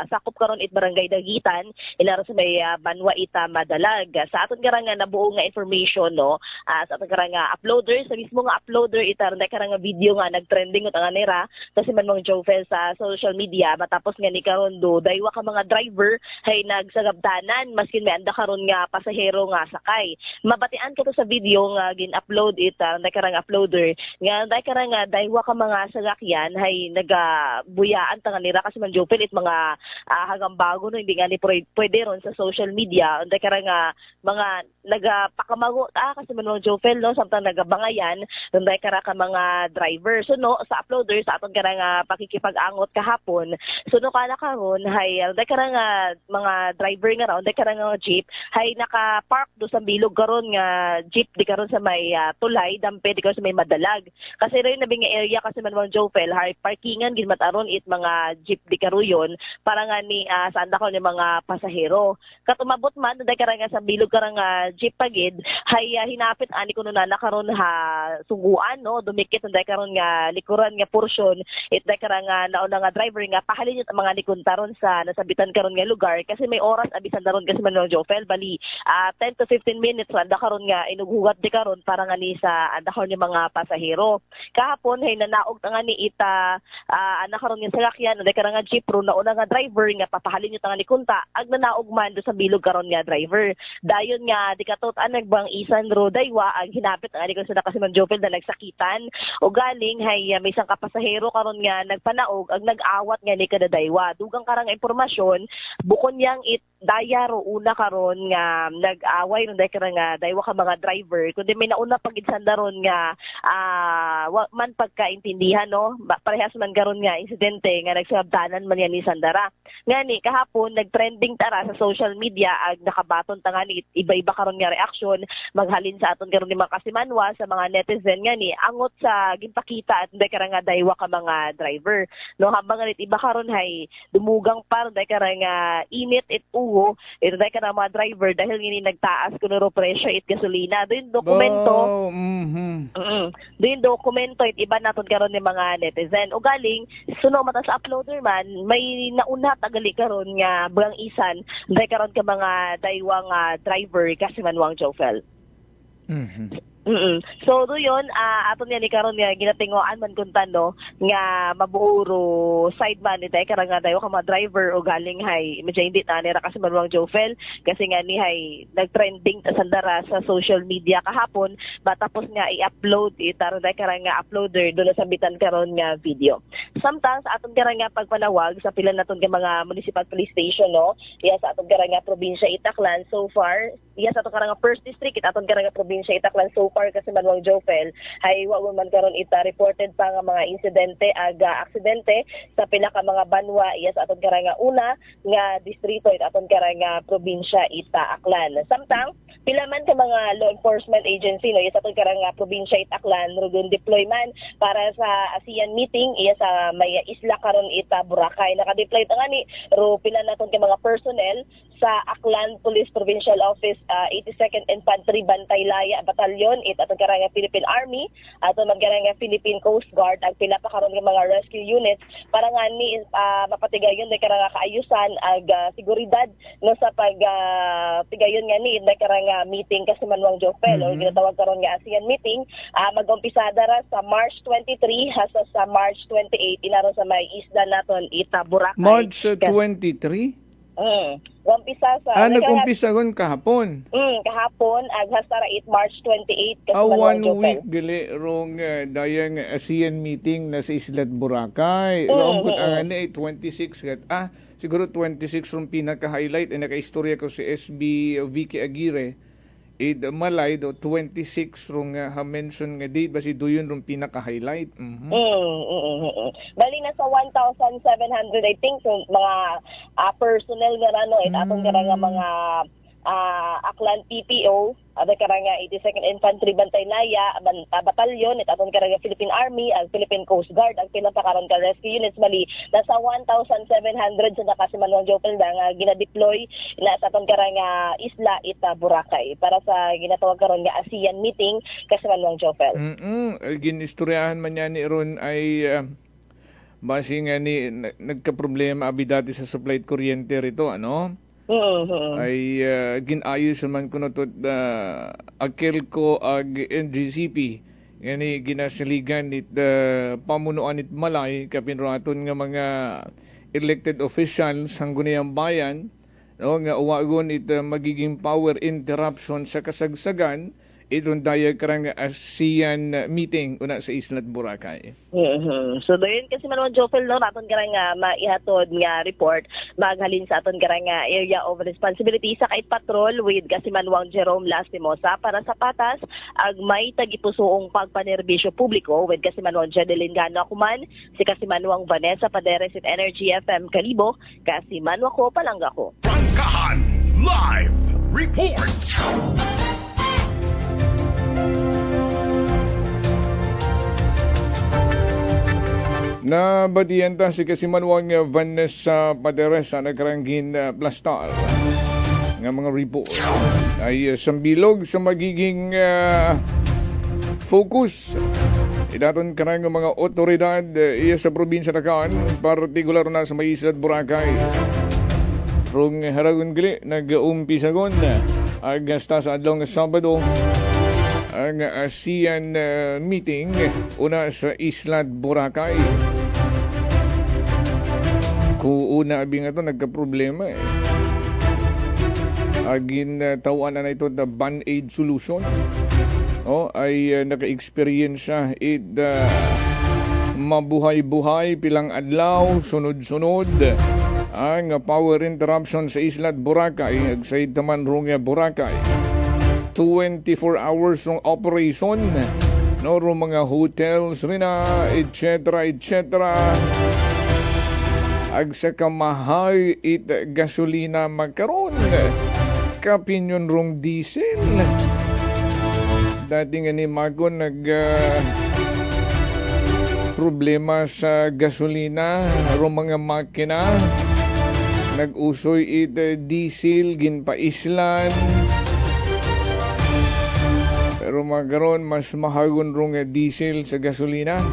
sakop karon it barangay Dagitan ilaro sa may Banwa ita Madalag. Sa aton karang nabuo nga information no, sa aton karang uploader, sa mismo nga uploader ita ron karang video nga nagtrending ut ang nera kasi man mong Jofel sa social media matapos nga ni karon do daywa ka mga driver hay nagsagabtanan maskin may anda karon nga pasahero nga sakay. Mabatian ko to sa video nga gin-upload ita karang uploader nga karang daywa ka mga sagakyan hay nagabuyaan ta nira kasi man Jopel it mga hagambago no hindi nga ni pwede ron sa social media karang mga nagapakamago kasi man Jopel no samtang nagabangayan karang ka mga driver so no sa uploader sa aton karang pakikipag-angot kahapon so no kana karon hay karang mga driver nga raw karang jeep hay naka-park do sa bilog karon nga jeep di karon sa may tulay dampe di karon sa may Madalag kasi rin nabing area kasi man Jofel hay parkingan gid mataron it mga jeep di karuyon para nga ni saan da ko ni mga pasahero katumabot man dai karang sa bilog karang jeep pagid hay hinapit ani kuno na karon suguan no dumikit dai karon nga likuran nga portion it dai karang nauna nga driver nga pahalin yung mga likuntaron sa nasabitan karon nga lugar kasi may oras abisan daron kasi man Jofel bali 10 to 15 minutes da karon nga hugat di karon para nga ni sa adahon yung mga pasahero. Kahapon hay nanaog nga ni ita anak karon nga salakyan uday karon nga jeep ro na una nga driver nga papahalin yung nga ni kunta ag nanaog man do sa bilog karon nga driver. Dayon nga di katot nagbang isan ro daywa ang hinapit nga di ko sa kasi man Jopel na nagsakitan o galing hay may isang kapasahero karon nga nagpanaog ag nag-awat nga ni kada daywa. Dugang karang impormasyon bukon yang daya ro una karon nga nag-away no day karang nga daywa ka mga driver kundi may nauna pag-idsanda ron nga man pagkaintindihan no parehas man karon nga insidente nga nagsabdanan man yan ni Sandara. Ngani kahapon nagtrending tara sa social media ag nakabaton ta nga ni iba-iba karon nga reaksyon maghalin sa aton karon ni mga kasimanwa sa mga netizen ngani angot sa ginpakita at day karang nga daywa ka mga driver no habang ganit iba karon hay dumugang par day karang nga init it uwo ito day karang mga driver dahil ngini nagtaas kuno ro presyo it gasolina doon dokumento doon dokumento it iba naton karon ni mga netizen o galing suno mata sa uploader man may nauna tagali karon nga bulang isan day karon ka mga daywang driver kasi manwang Jofel. So do yun aton yan ni karon nga ginatingoan man kuntan no nga mabuuro side man ni karang nga dayo ka mga driver o galing hay medyo hindi na nira kasi manuang Jofel kasi nga ni hay nagtrending ta sandara sa social media kahapon matapos nga i-upload itaron day karang nga uploader do na sambitan karon nga video. Sometimes aton karang nga pagpanawag sa pila naton nga mga municipal police station no iya sa aton karang nga probinsya Itaklan so far iya sa aton karang nga first district aton karang nga probinsya Itaklan so far kasi manuang Jofel ay wa man karon ita reported pa nga mga insidente aksidente sa pila ka mga banwa iya sa aton karang nga una nga distrito it aton karang nga probinsya Ita Aklan. Samtang pila man ka mga law enforcement agency no iya sa aton karang nga probinsya Ita Aklan rugon deployment para sa ASEAN meeting iya sa may isla karon Ita Boracay naka-deploy ta ngani ro pila naton ka mga personnel sa Aklan Police Provincial Office 82nd Infantry Bantay Laya Batalyon it aton karang nga Philippine Army aton magkarang nga Philippine Coast Guard ag pila pa karon nga mga rescue units para nga ni mapatigayon day karang nga kaayusan ag seguridad no sa pag tigayon nga ni day karang nga meeting kasi manuang Jofel o ginatawag karon nga ASEAN meeting mag-umpisada ra sa March 23 hasta sa March 28 inaro sa may isla naton Ita Boracay. March 23? Umpisa sa nag-umpisa gon kahapon. Kahapon ag hasta ra March 28 kasi 1 week gali rong dayang ASEAN meeting na sa Isla Boracay. Ang ani 26 kat siguro 26 rong pinaka-highlight ay naka-istorya ko si SB Vicky Aguirre. Malay do 26 rong mention nga date basi duyon rong pinaka-highlight. Bali na sa 1,700 I think so, mga personnel nga no atong karang nga mga Aklan PPO ada karang nga 82nd Infantry Bantay Laya Batalyon it aton karang nga Philippine Army ag Philippine Coast Guard ag pila pa karon ka rescue units bali nasa 1,700 sa nakasimanwang Jofel nga gina-deploy na sa aton karang nga isla Ita Boracay para sa ginatawag karon nga ASEAN meeting kasimanwang Jofel. Ginistoryahan man yan ni ron ay basi nga ni nagka-problema abi dati sa supply kuryente rito ano ay ginayos man kuno to Akelco ag NGCP ngani ginasiligan nit pamunuan nit Malay kapinraton nga mga elected officials hanggunayang bayan no nga uwagon it magiging power interruption sa kasagsagan itong daya karang ASEAN meeting una sa Isla Boracay. So doon kasi manuang Jofel no aton karang maihatod nga report maghalin sa aton karang area of responsibility sa kait patrol with kasi manuang Jerome Lastimosa para sa patas ag may tagipusoong pagpanerbisyo publiko with kasi manuang Jedeline Gano kuman si kasi manuang Vanessa Paderes in Energy FM Kalibo kasi manuang ko palangga ko. Prangkahan Live Report. Nabatiyan ta si kasimanwang Vanessa Paderes sa nagkaranggin plastar nga mga report ay sambilog sa magiging focus idaton karang mga otoridad iya sa probinsya Takan partikular na sa may Isla Boracay rong haragon gali nag-umpisagon agasta sa adlaw nga Sabado ang ASEAN meeting una sa Isla Boracay. Kung una abi nga ito, nagka-problema Agin tawaan na ito na Band-Aid solution. Ay naka-experience siya mabuhay-buhay pilang adlaw, sunod-sunod ang power interruption sa Isla Boracay, agsaid taman rong Boracay. 24 hours ng operation, mga hotels rin etc. Agsa kamahal gasolina magkaroon, kapinyon rong diesel. Dating ni Mago problema sa gasolina, mga makina, nag-usoy diesel, ginpaislan. Pero magaron, mas mahagon rong diesel sa gasolina.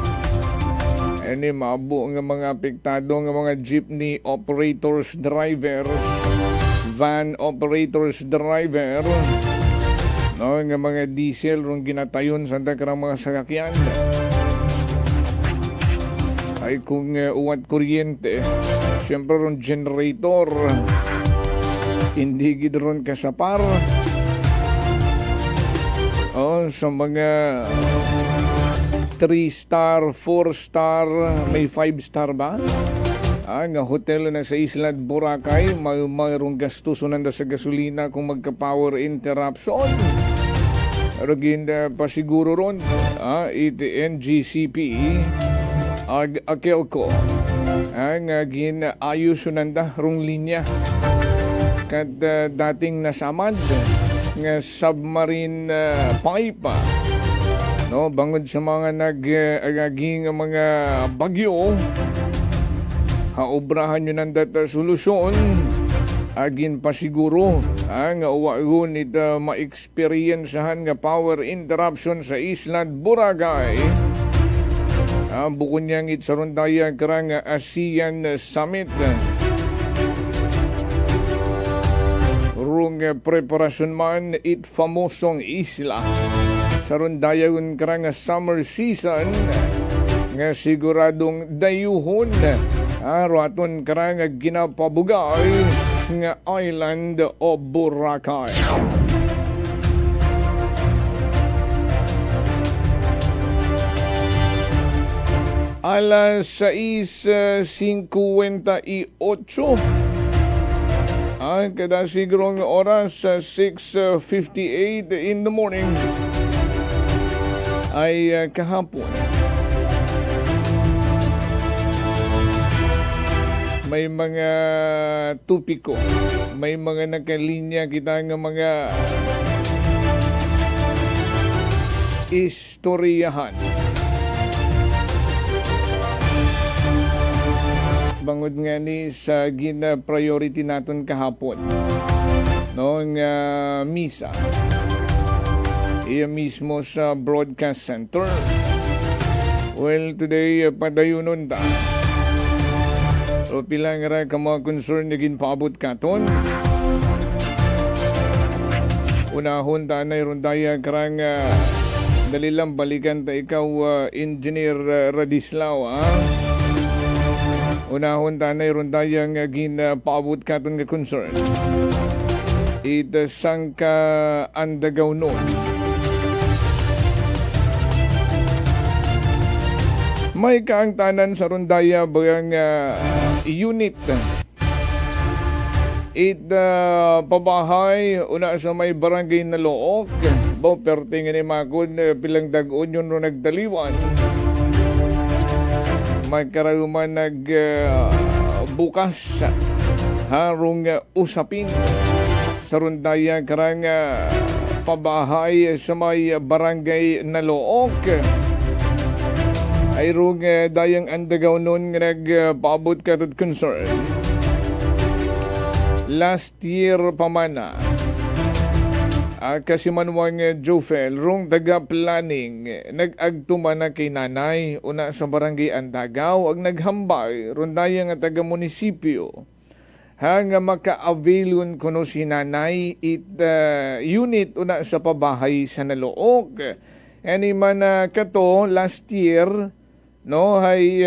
Maabo nga mga apektado nga mga jeepney operators, drivers, van operators, driver. Nga mga diesel rong ginatayon sa dakarang mga sakakyan. Ay kung uwat kuryente, siyempre rong generator, hindi gidron kasapar. Sa mga 3-star, 4-star, may 5-star ba? Nga hotel na sa Isla Boracay, mayroong gastusunan na sa gasolina kung magka-power interruption. Pero pasiguro ron, NGCP, Akelco, nga ayos nanda rong linya. Kad dating nasamad, nga submarine pipe, bangod sa mga nag-aging mga bagyo, haobrahan nyo ng data solusyon, agin pa siguro nga uwagon ito ma-experiencehan nga power interruption sa Isla Boracay. Bukod niyang itsarundaya karang ASEAN Summit. Rung preparasyon man famosong isla. Sarundayagon karang summer season nga siguradong dayuhon raton karang ginapabugay nga island o Boracay. Alas 6:58 kada sigurong oras 6:58 in the morning ay kahapon. May mga tupiko, may mga nakalinya kita nga mga istoryahan. Bangod nga ni sa gina-priority naton kahapon. Noong misa. Iya mismo sa broadcast center. Well, today, padayunon ta. So, pilang nga ka mga concern na ginpaabot katon. Unahon ta na irundaya karang dalilang balikan ta ikaw, Engineer Radislao, Unahon tanay rundayang paabot katon nga concern. Ita sangka andagaw nun. May kaang tanan sa rundaya bayang unit. Ita pabahay una sa may barangay na Look. Baw perting ni Makon pilang dag-on yun ro nagdaliwan. Magkaroon bukas harong usapin sa rundaya karang pabahay sa may barangay na Look. Ay rong dayang andagaw nun nagpaabot ka at concern. Last year pamana kasi manwang Jofel rong taga-planning nag-agtuma na kay nanay una sa barangay Andagaw ag naghambay rondaya nga taga-munisipyo nga maka-availon kuno si nanay it unit una sa pabahay sa Nalook. Ani man kato last year no hay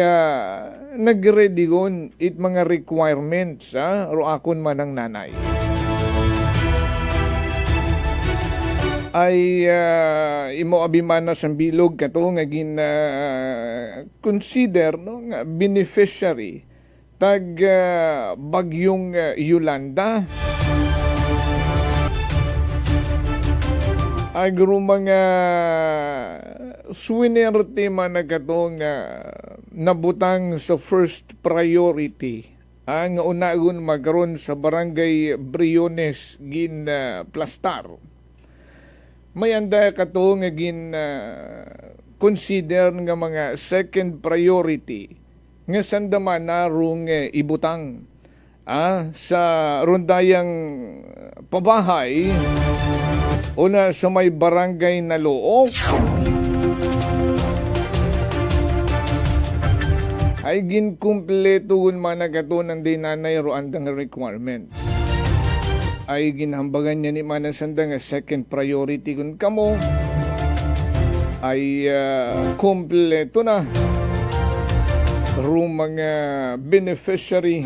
nagready gon it mga requirements roakon man ang nanay. Ay imo abimana sa bilog kato nga consider no nga beneficiary tag bagyong Yolanda. Agro mga swinerte man na katong nabutang sa first priority ang unagon magkaroon sa barangay Briones gin Plastar. May anda katong gin consider nga mga second priority nga sandaman na rung ibutang sa rundayang pabahay una sa may barangay na Look ay ginkumpleto man nagatunan din nanay roandang requirements ay ginhambagan niya ni mana sandang second priority kun kamo ay kumpleto na room mga beneficiary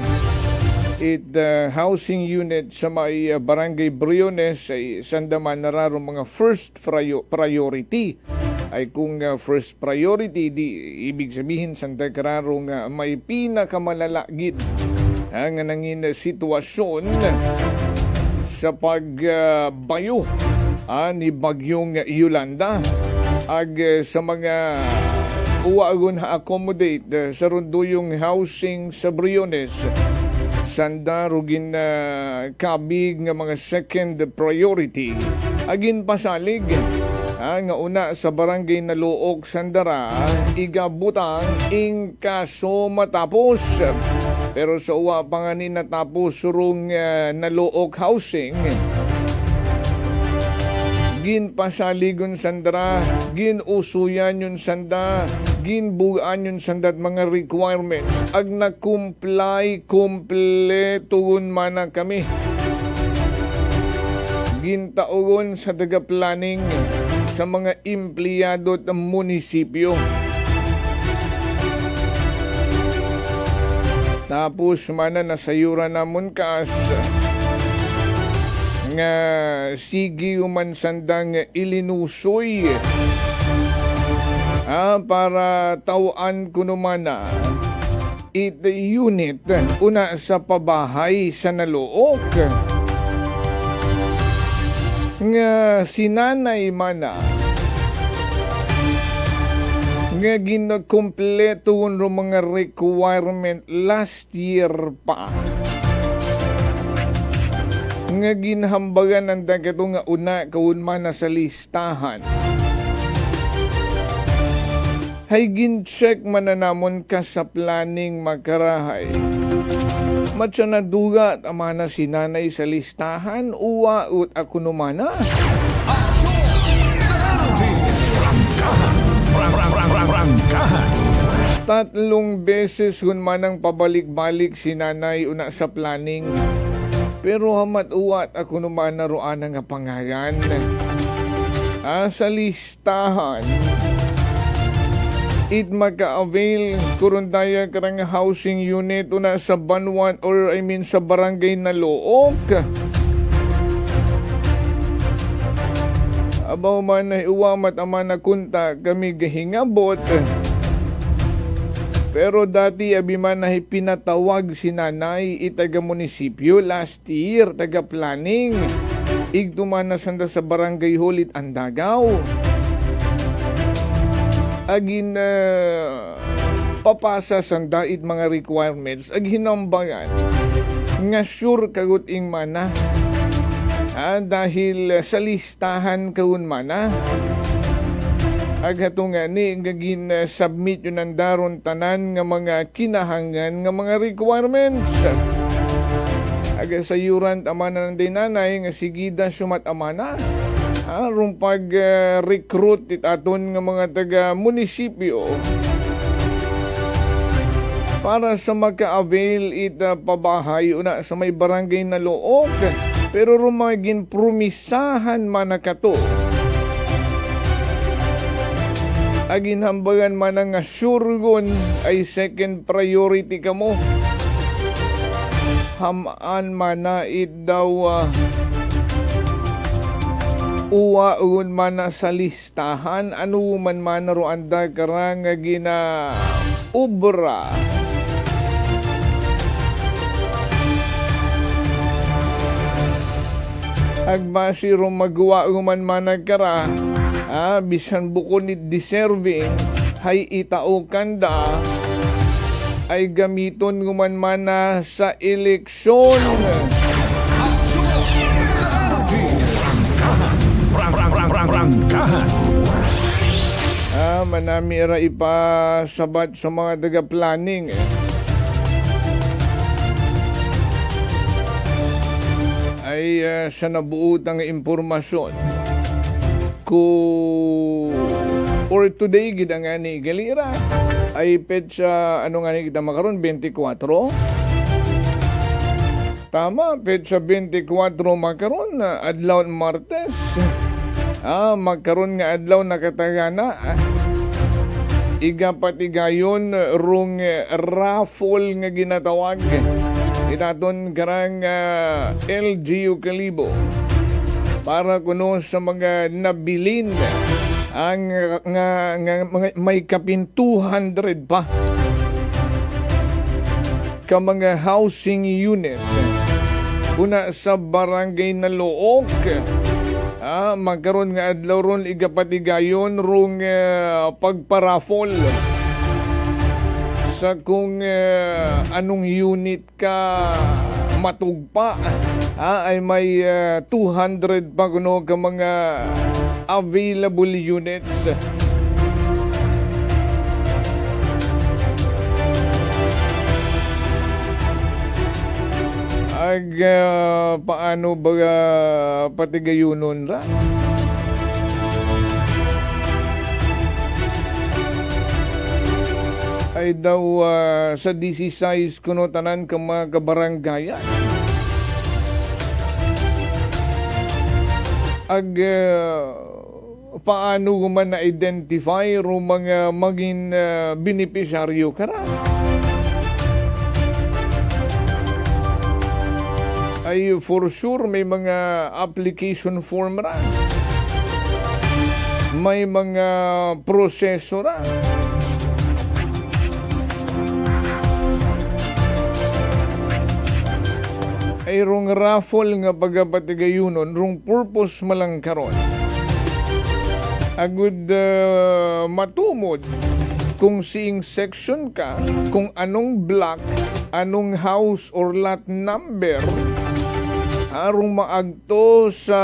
it housing unit sa may barangay Briones ay sandaman nararo mga first priority ay kung first priority di ibig sabihin sanda kararo nga may pinakamalalagit ang nangin sitwasyon sa pagbayo ni bagyong Yolanda ag sa mga uwagon ha-accommodate sa runduyong housing sa Briones sanda rugin kabig nga mga second priority agin pasalig nga una sa barangay na Look sandara igabutang ing kaso matapos pero sa uwa panganin natapos surong na Look housing gin pasaligon sandara, gin usuyan yun sanda, gin bugaan yun sanda at mga requirements. Ag na-comply, kompletugon man na kami. Gin taugon sa taga-planning sa mga empleyado at munisipyo. Tapos mana nasayura namon kaas nga sige uman sandang ilinusoy para tawaan ko naman it unit una sa pabahay sa Nalook nga sinanay mana nga ginakompleto ng mga requirement last year pa nga ginhambagan ng dagato nga una kaunman na sa listahan. Hay gin-check man na namon ka sa planning magkarahay. Matsa na duga tama na sinanay sa listahan uwa ut ako numana. Tatlong beses hun manang pabalik-balik sinanay una sa planning. Pero hamat uwat ako naman naroan nga pangalan sa listahan. It maka-avail kurundaya karang housing unit una sa Banwan or sa barangay na Look. Abaw man ay uwamat aman na kunta kami gahingabot. Pero dati abiman na pinatawag si nanay itaga munisipyo last year, taga planning. Igtuman na sanda sa barangay Hulit Andagaw. Agin papasa sanda it mga requirements. Ag hinambangan nga sure kagut ing mana. Dahil sa listahan kaun mana. Agato nga ni gagin submit yun ang daron tanan nga mga kinahangan nga mga requirements. Aga sa yurant amana ng dinanay nga sigida sumat amana. Rumpag recruit itaton nga mga taga munisipyo. para sa maka-avail ita pabahay una sa may barangay na Look. Pero rumagin prumisahan man na kato. Agin hambagan man nga surgon ay second priority ka mo. Hamaan man na daw uwaon man na sa listahan. Ano man man na roanda karang gina ubra. Agbasi ro magawa man man nagkara. Bisan buko ni deserving hay itao kanda ay gamiton guman na sa eleksyon. Manami ra ipasabat sa mga taga-planning ay sa nabuot ang impormasyon or today gid nga ni galira ay petsa ano nga ni kita makaron 24 tama petsa 24 makaron adlaw Martes makaron nga adlaw nakatagana igapatigayon rung raffle nga ginatawag itaton karang LGU Kalibo para kuno sa mga nabilin ang may kapin 200 pa ka mga housing unit una sa barangay na Look. Magkaroon nga adlaw ron igapatigayon rung pagparafol sa kung anong unit ka matugpa ay may 200 pa kuno ka mga available units. Paano ba patigayunon ra? Ay daw sa DC-size kuno tanan ka mga kabaranggayan. Paano man na-identify ro mga maging beneficiaryo kara? Ay for sure may mga application form ra. May mga proseso ra. Ay rong raffle nga pagapatigayunon rong purpose malang karon. Agud matumod kung siing section ka, kung anong block, anong house or lot number arong maagto sa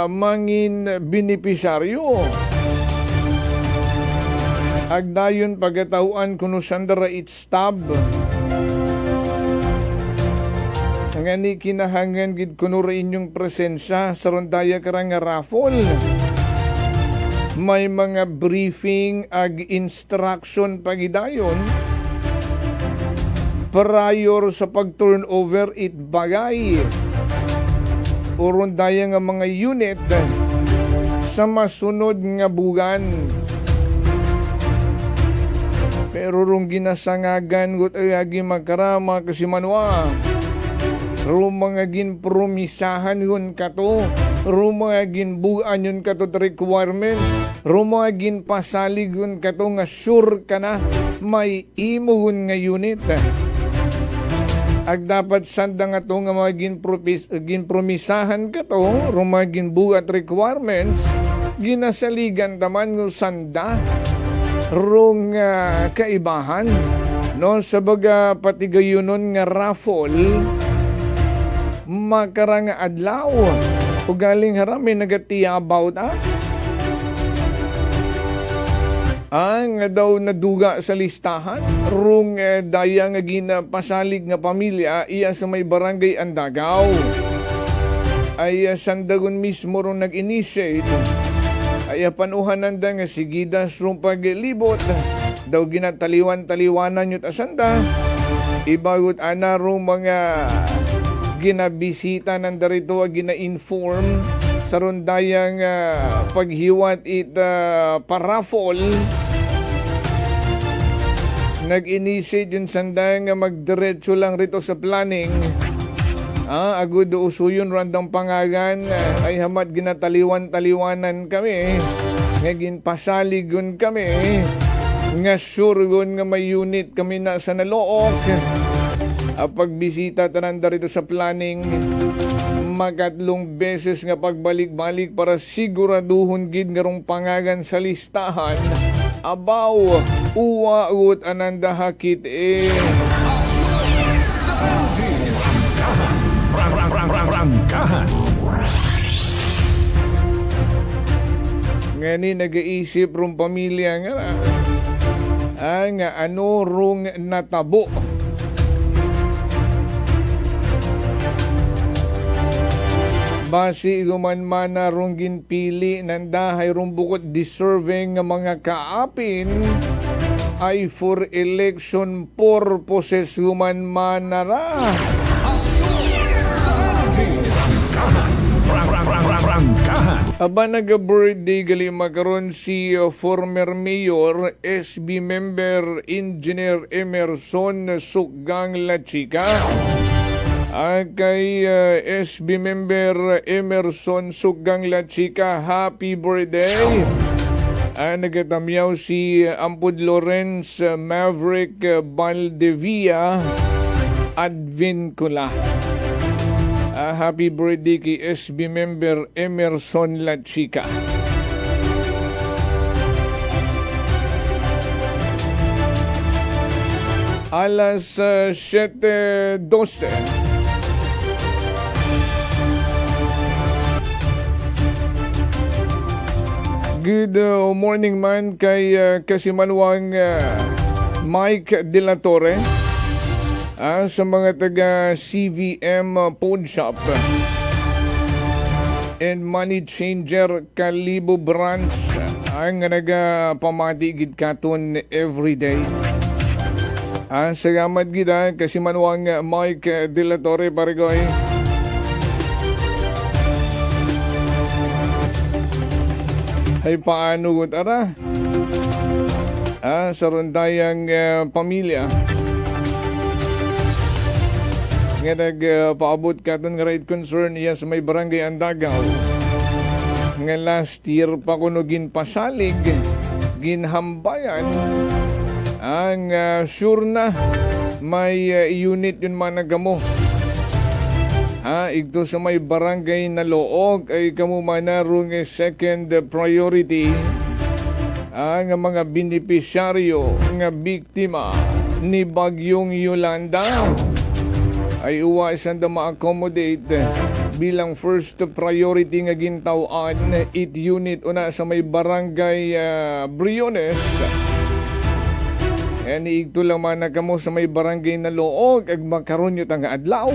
mangin beneficiaryo. Agdayon pagatauan kuno sandara it's tab. Ngani kinahangan gid kuno ra inyong presensya sa rondaya karang raffle. May mga briefing ag instruction pagidayon prior sa pag-turnover it bagay o rondaya nga mga unit sa masunod nga bugan. Pero rung ginasangagan gut ay agi magkarama kasi manwa rung mga ginpromisahan yun kato, rung mga ginbuan yun kato requirements, rung mga ginpasalig yun kato nga sure ka na may imo yun nga unit. Ag dapat sanda nga to nga mga ginpromisahan kato, rung mga ginbuat requirements, ginasaligan taman ng sanda rung kaibahan. No, sa baga patigayunon nga raffle, makaranga adlaw o galing harami nagatiyabaw nga daw naduga sa listahan rung daya nga ginapasalig nga pamilya iya sa may barangay Andagaw ay sandagon mismo rung nag-initiate ay panuhanan da nga sigidas rung paglibot daw ginataliwan-taliwanan yun asanda Ibagot anarong mga ginabisita ng darito gina-inform sa rondayang paghiwat it parafol. Nag-initiate yung sandang magdiretso lang rito sa planning. Agud usuyon randang pangagan ay hamat ginataliwan-taliwanan kami. Ngagin pasaligon kami. Nga sure nga may unit kami na sa nalook. Pagbisita tananda rito sa planning, magatlong beses nga pagbalik-balik para siguraduhon gid nga rong pangagan sa listahan. Abaw, uwaot ananda hakit Rangkahan. Ngani nag-iisip rong pamilya nga nga ano rong natabo. Basi guman na rong ginpili nandahay rong bukod deserving nga mga kaapin ay for election purposes guman manara. Aba nag-birthday gali makaron si former mayor SB member Engineer Emerson Suggang La Chica. Kay SB member Emerson Suggang La Chica, happy birthday. Nagatamyaw si Ampud Lawrence Maverick Valdevia Advincula. Happy birthday kay SB member Emerson La Chica. Alas 7:12. Good morning man kay Kasimanwang Mike De La Torre. Sa mga taga CVM Pawn Shop and Money Changer Kalibo Branch ang nagapamatigid katon everyday. Salamat gid kasi manwang Mike De La Torre Parigoy. Ay paano gut ara? Sa rondayang pamilya nga nagpaabot katon nga right concern iya sa may barangay Andagaw. Nga last year pa kuno ginpasalig, ginhambayan ang sure na may unit yun managamo. Igto sa may barangay na Loog ay kamumanarong second priority ang mga benepisyaryo nga biktima ni Bagyong Yolanda ay uwa isang ma-accommodate bilang first priority nga gintawan it unit una sa may barangay Briones. Igto lang managamo sa may barangay na Loog ag makaroon yun ang adlaw.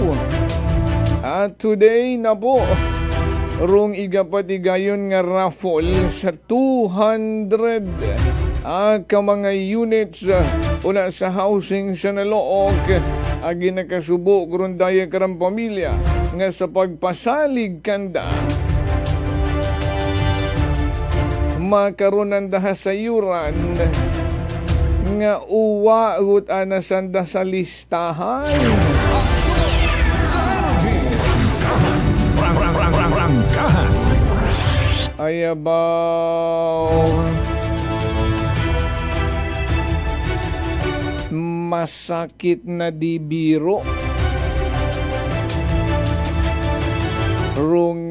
At today na po rong igapatigayon nga raffle sa 200 ka mga units una sa housing sa Naloog agi nakasubo karon daya karang pamilya nga sa pagpasalig kanda makaroon ang dahasayuran nga uwa ut anasanda sa listahan. Rangkahan. Ay abaw. Masakit na di biro. Rung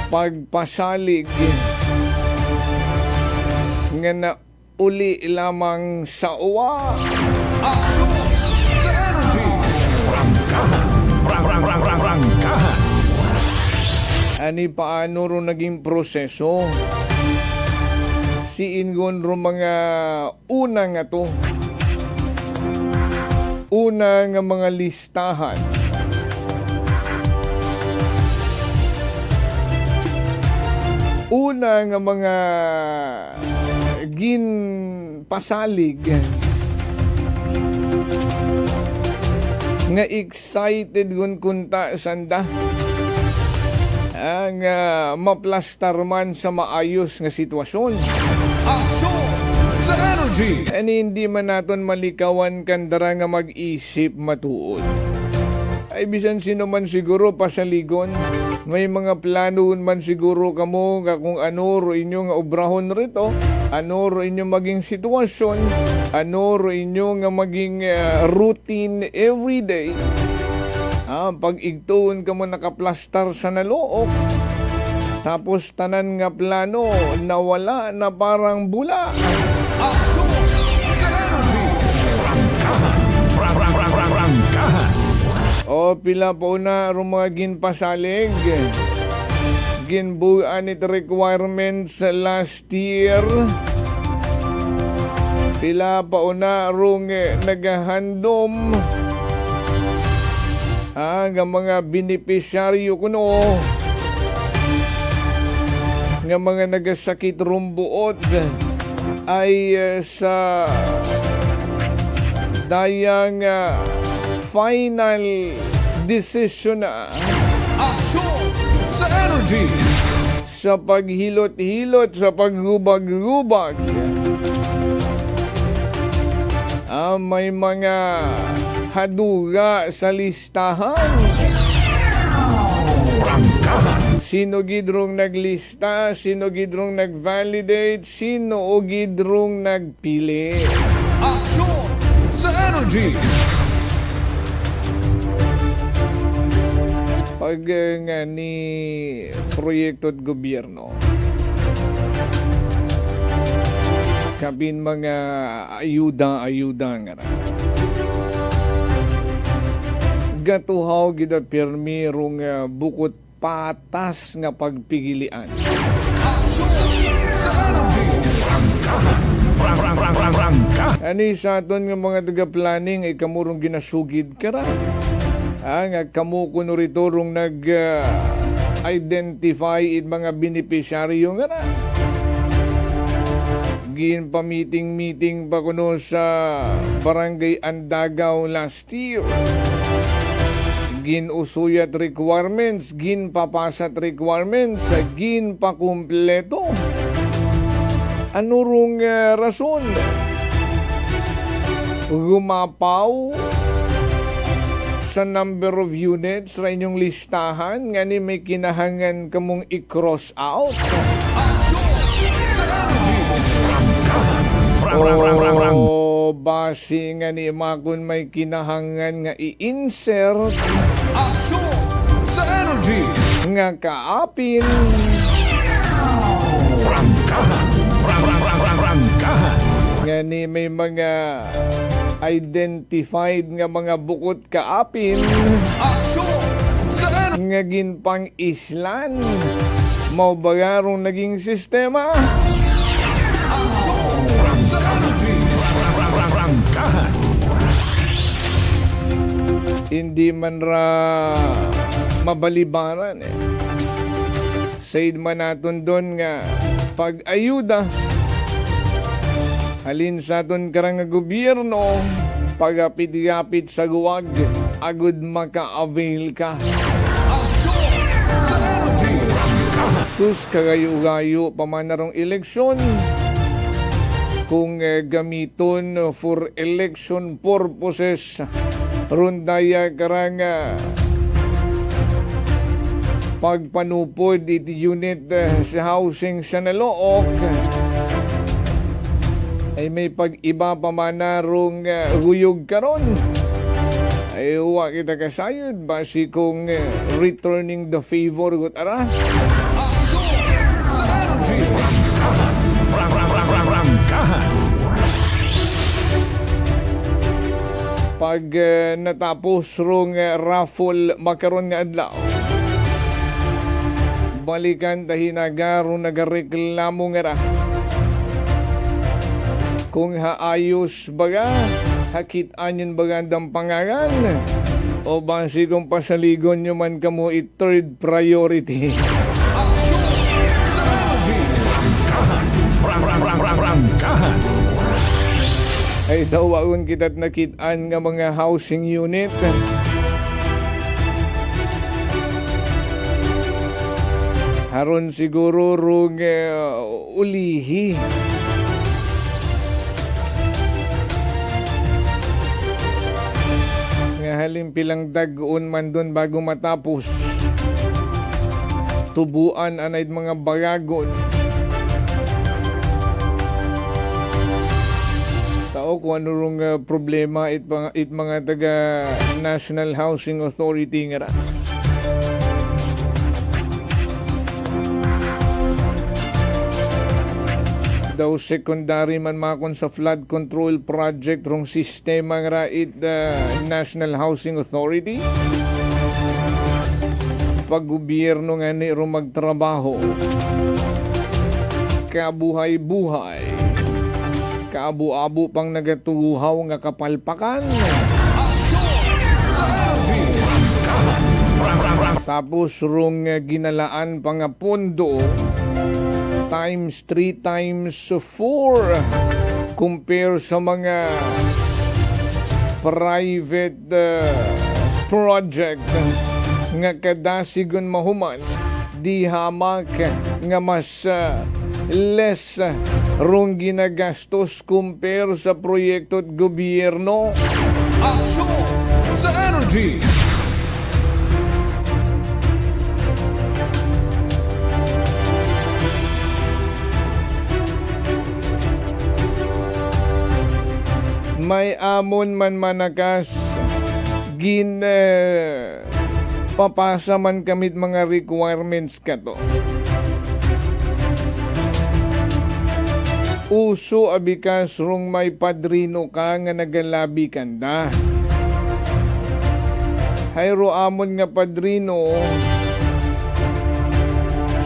pagpasalig nga na uli lamang sa uwa. Rangkahan. Ani paano ro naging proseso? Siingon ro mga una nga to. Una nga mga listahan. Una nga mga ginpasalig nga excited gun kunta sanda ang maplastar man sa maayos nga sitwasyon. Aksyon sa energy. Ani hindi man naton malikawan kandara nga mag-isip matuod. Ay bisan sino man siguro pasaligon, may mga planon man siguro kamo nga kung ano ro inyo nga obrahon rito, ano ro inyo maging sitwasyon, ano ro inyo nga maging routine everyday. Pag igtuon ka mo nakaplastar sa nalook, tapos tanan nga plano nawala na parang bula. Aksyon sa energy. Rangkahan. O pila po na rum mga ginpasalig. Ginbuan it requirements last year. Pila pa una rung nagahandom nga mga benepisyaryo kuno nga mga nagasakit rumbuot ay sa dayang final decision na Aksyon sa energy. sa paghilot-hilot, sa paghubag-hubag. May mga haduga sa listahan. Sino gidrong naglista, sino gidrong nag-validate, sino o gidrong nagpili. Aksyon sa energy. Pag nga ni proyekto at gobyerno, kabin mga ayuda nga na. Gatuhaw gida pirmi rong bukod patas nga pagpigilian. Ani sa aton nga mga taga-planning ay kamurong ginasugid kara. Nga kamu kuno rito rong nag-identify it mga beneficiaryo nga na. Gin pa meeting pa kuno sa Barangay Andagaw last year. Gin usuyat requirements, gin papasat requirements, gin pa kumpleto. Ano rong rason? Gumapaw sa number of units sa inyong listahan nga ni may kinahangan kamong i-cross out. O basi nga ni makon may kinahangan nga i-insert Aksyon sa energy. nga kaapin. Nga ni may mga identified nga mga bukod kaapin. Aksyon sa energy. Nga ginpang islan. Mao bagarong naging sistema. Aksyon sa energy. Hindi man ra mabalibaran Said man naton doon nga pag-ayuda halin sa aton karang nga gobyerno pagapit-apit sa guwag agud maka-avail ka. Sus kagayo-gayo pamanarong eleksyon kung gamiton for election purposes rundaya karang pagpanupod iti unit sa housing sa Nalook ay may pag-iba pa manarong huyog karon. Ay huwa kita kasayod basi kung returning the favor gut ara. Pag natapos rong raffle makaron nga adlaw, balikan tahinagaro nagareklamo nga ra. Kung haayos baga, hakitaan yun baga ang pangangan, o basi kung pasaligon nyo man kamo third priority. Ay Ay dawaon kita't nakitaan nga mga housing unit. Haron siguro rong ulihi. Nga halimpilang dagoon man doon bago matapos. Tubuan anay mga baragon. Tao kung ano rong problema it mga taga National Housing Authority nga ra. Daw secondary man makon sa flood control project rong sistema nga ra it National Housing Authority. Pag gobyerno nga ni rong magtrabaho. Kabuhay-buhay. Kaabu-abu pang nagatuhaw nga kapalpakan. Tapos rong ginalaan pang pondo times 3 times 4 compare sa mga private project nga kadasigon mahuman di hamak nga mas less rong ginagastos compare sa proyekto at gobyerno. Aksyon sa energy. May amon man manakas papasa man kamit mga requirements kato. Uso abikas rong may padrino ka nga nagalabi kanda. Hayro amon nga padrino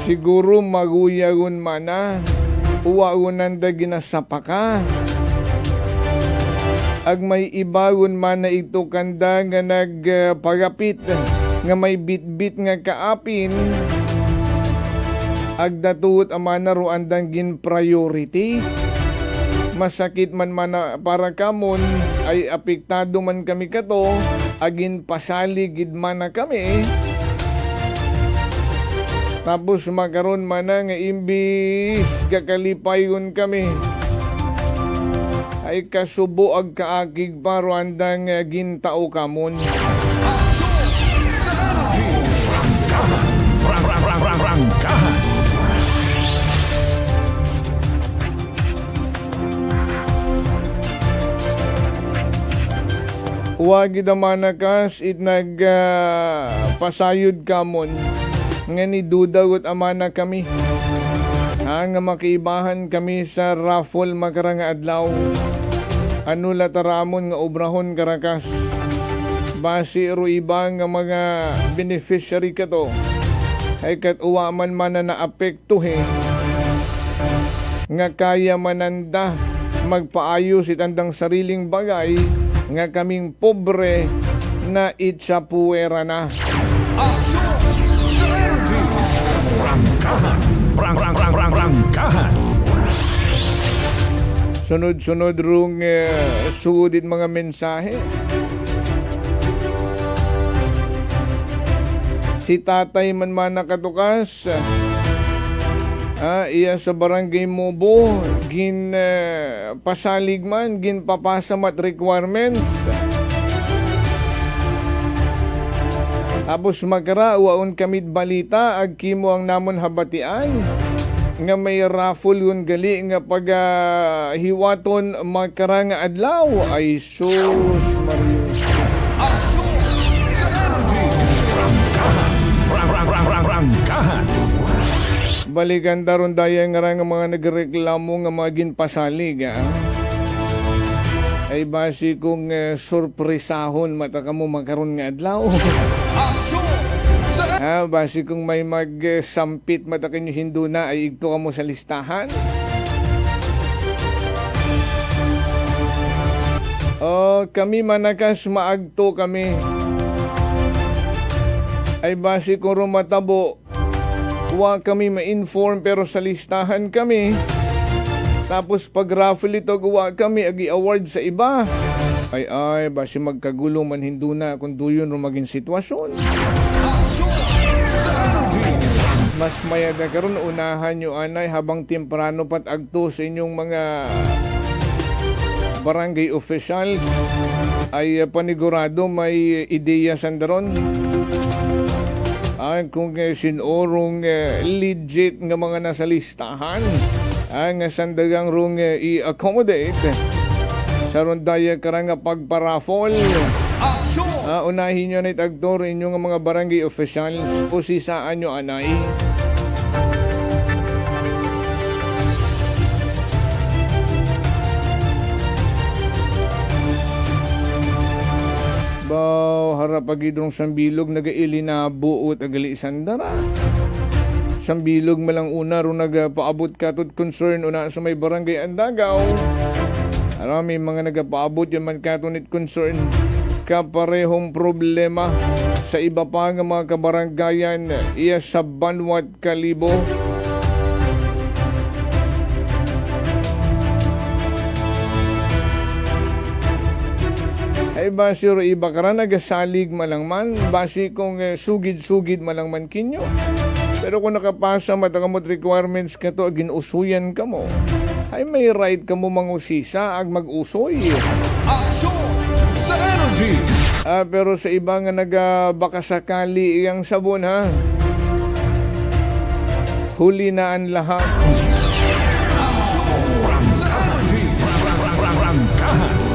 siguro maguyagon mana uwaunan da ginasapa ka. Ag may ibagon man na ito kanda nga nagpagapit nga may bitbit nga kaapin ag datuot amana ro andang gin priority. Masakit man para kamon ay apektado man kami kato agin pasaligid man na kami. Tapos makaron man nga imbis kakalipayon kami ay kasubo ag kaakig paro andang gintao kamon. Wagi damanakas it pasayod kamon nga ni dudawot amana kami. Nga makiibahan kami sa raffle makarang adlaw. Ano lataramon nga obrahon karakas. Basi ro iba nga mga beneficiary kato. Ay kat uwaman man na naapekto nga kaya mananda magpaayos itandang sariling bagay nga kaming pobre na itsapuera na. Aksyon sa energy. Prangkahan. Sunod-sunod rong suudit mga mensahe. Si tatay man nakatukas. Iya sa barangay Mobo. Gin pasalig man. Gin papasamat requirements. Tapos magkara, waon kamit balita. Agkimo ang namon habatian. Nga may raffle yun gali nga pag hiwaton magkara nga adlaw ay sus Marius. Balikan daron daya nga mga nagreklamo nga mga ginpasalig ay basi kong surpresahon mata ka mo magkaroon nga adlaw. Basi kung may magsampit mata kanyo hindo na ay igto ka mo sa listahan. Kami manakas maagto kami. Ay basi kung rumatabo wa kami ma-inform pero sa listahan kami. Tapos pag raffle ito, gawa kami agi award sa iba. Ay, basi magkagulo man hindu na kung duyon ro maging sitwasyon. Mas mayad na karon unahan nyo anay habang temprano pat agto sa inyong mga barangay officials ay panigurado may ideya sandaron. Kung sinurong legit nga mga nasa listahan ang sandagang rong i-accommodate sa rondaya karang pagparafol. Unahin nyo na itagtor inyong mga barangay officials o sisaan nyo anay. Baw, harapagidrong sambilog nagaili na buot agali sandara. Sambilog malang una ro nagapaabot katot concern una sa may barangay Andagaw. Marami mga nagapaabot yan man katunit concern. Kaparehong problema sa iba pa nga mga kabaranggayan iya sa Banwat Kalibo. Ay basi ro iba kara nagasalig malang man, basi kung sugid-sugid malang man kinyo. Pero kung nakapasa matagamot requirements ka to, ginusuyan ka mo, ay may right ka mo mangusisa ag mag-usoy. Aksyon sa energy! Pero sa iba nga nagabakasakali iyang sabon ha, huli na ang lahat. Aksyon sa energy! Rangkahan!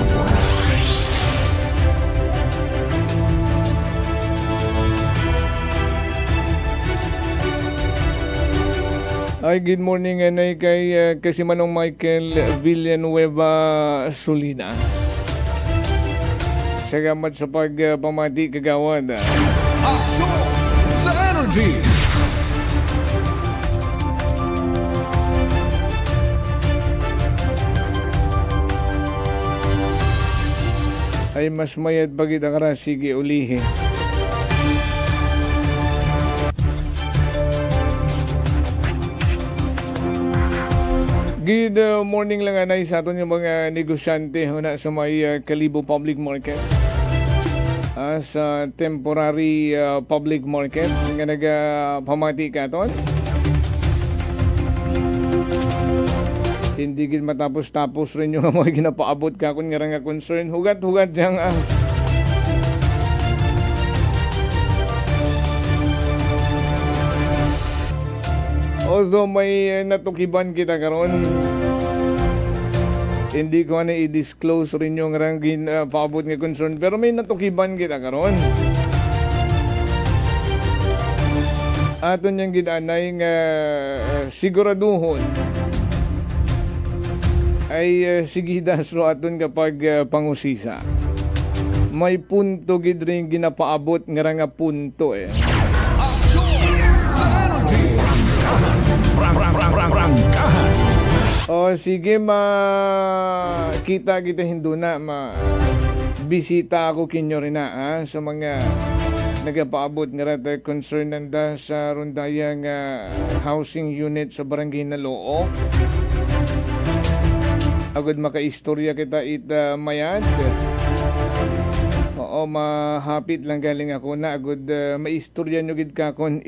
Ay, good morning anay kay kasi Manong Michael Villanueva Solina. Salamat sa pagpamati kagawad. Aksyon sa energy! Ay mas mayad pagit ang sige ulihin. Good morning lang anay sa aton yung mga negosyante na sa may Kalibo Public Market. Sa temporary public market nga nagpamati ka aton. Hindi gid matapos-tapos rin yung mga ginapaabot ka kung nga concern. Hugat-hugat diyang although may natukiban kita karon, hindi ko na i-disclose rin yung rangin paabot nga concern, pero may natukiban kita karon. Aton yung ginanay nga siguraduhon ay sigidas ro aton kapag pangusisa. May punto gid ring ginapaabot nga punto sige makita kita hinduna bisita ako kinyo rin na sa mga nagapaabot nga rata concern nanda sa rondayang housing unit sa barangay Nalook. Agad makaistorya kita mayad. Oo, mahapit lang galing ako na agad maistorya nyo gid ka kung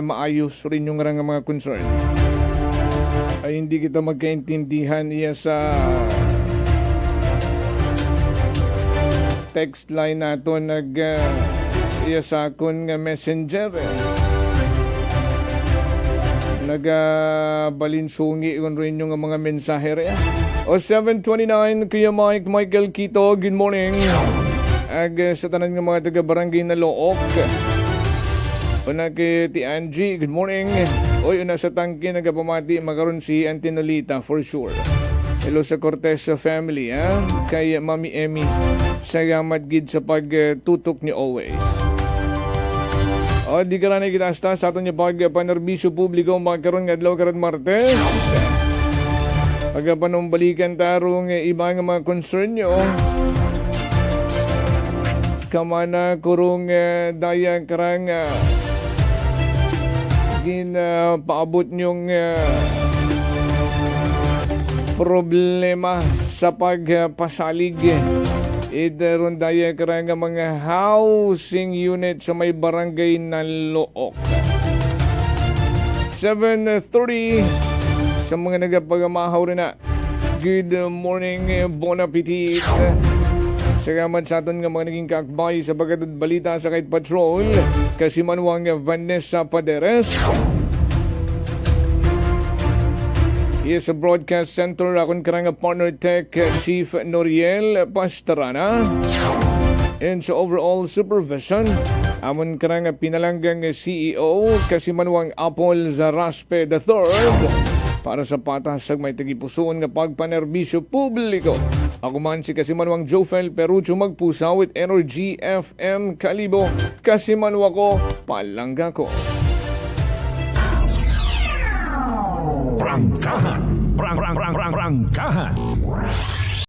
maayos rin yung mga concern. Ay hindi kita magkaintindihan iya sa text line nato iya sa akon nga messenger nagabalinsungi kung rin yung mga mensahe o 729 Kuya Michael Quito, good morning sa tanan ng mga taga-barangay Nalook. Una kay Ti Angie, good morning. Oy, una sa tangke nagapamati magaron si Antinolita for sure. Hello sa Cortez family, kay Mami Emmy. Salamat gid sa pagtutok ni always. O, di ka na nakikita sa aton niya panerbisyo publiko magkaroon nga adlaw karon Martes. Pagpanumbalikan tarong ibang mga concern nyo. Kamana kurong dayang karang paabot nyong problema sa pagpasalig. Itaron daya karanga mga housing unit sa may barangay na Look. 7:30 sa mga nagapagamahaw rin na. Good morning, bon appetit. Salamat sa aton nga mga naging kakbay sa Bagatod Balita sa Kite Patrol. Kasi manuang Vanessa Paderes. Yes, sa Broadcast Center, akong karang partner tech Chief Noriel Pastrana. And sa overall supervision, amon karang pinalanggang CEO kasi manuang Apple Zaraspe III para sa patas sa may tagipusoon nga pagpanerbisyo publiko. Ako man si Kasimanwang Jofel Perucho Magpusa with Energy FM Kalibo. Kasimanwa ko, palangga ko. Prangkahan. Prangkahan.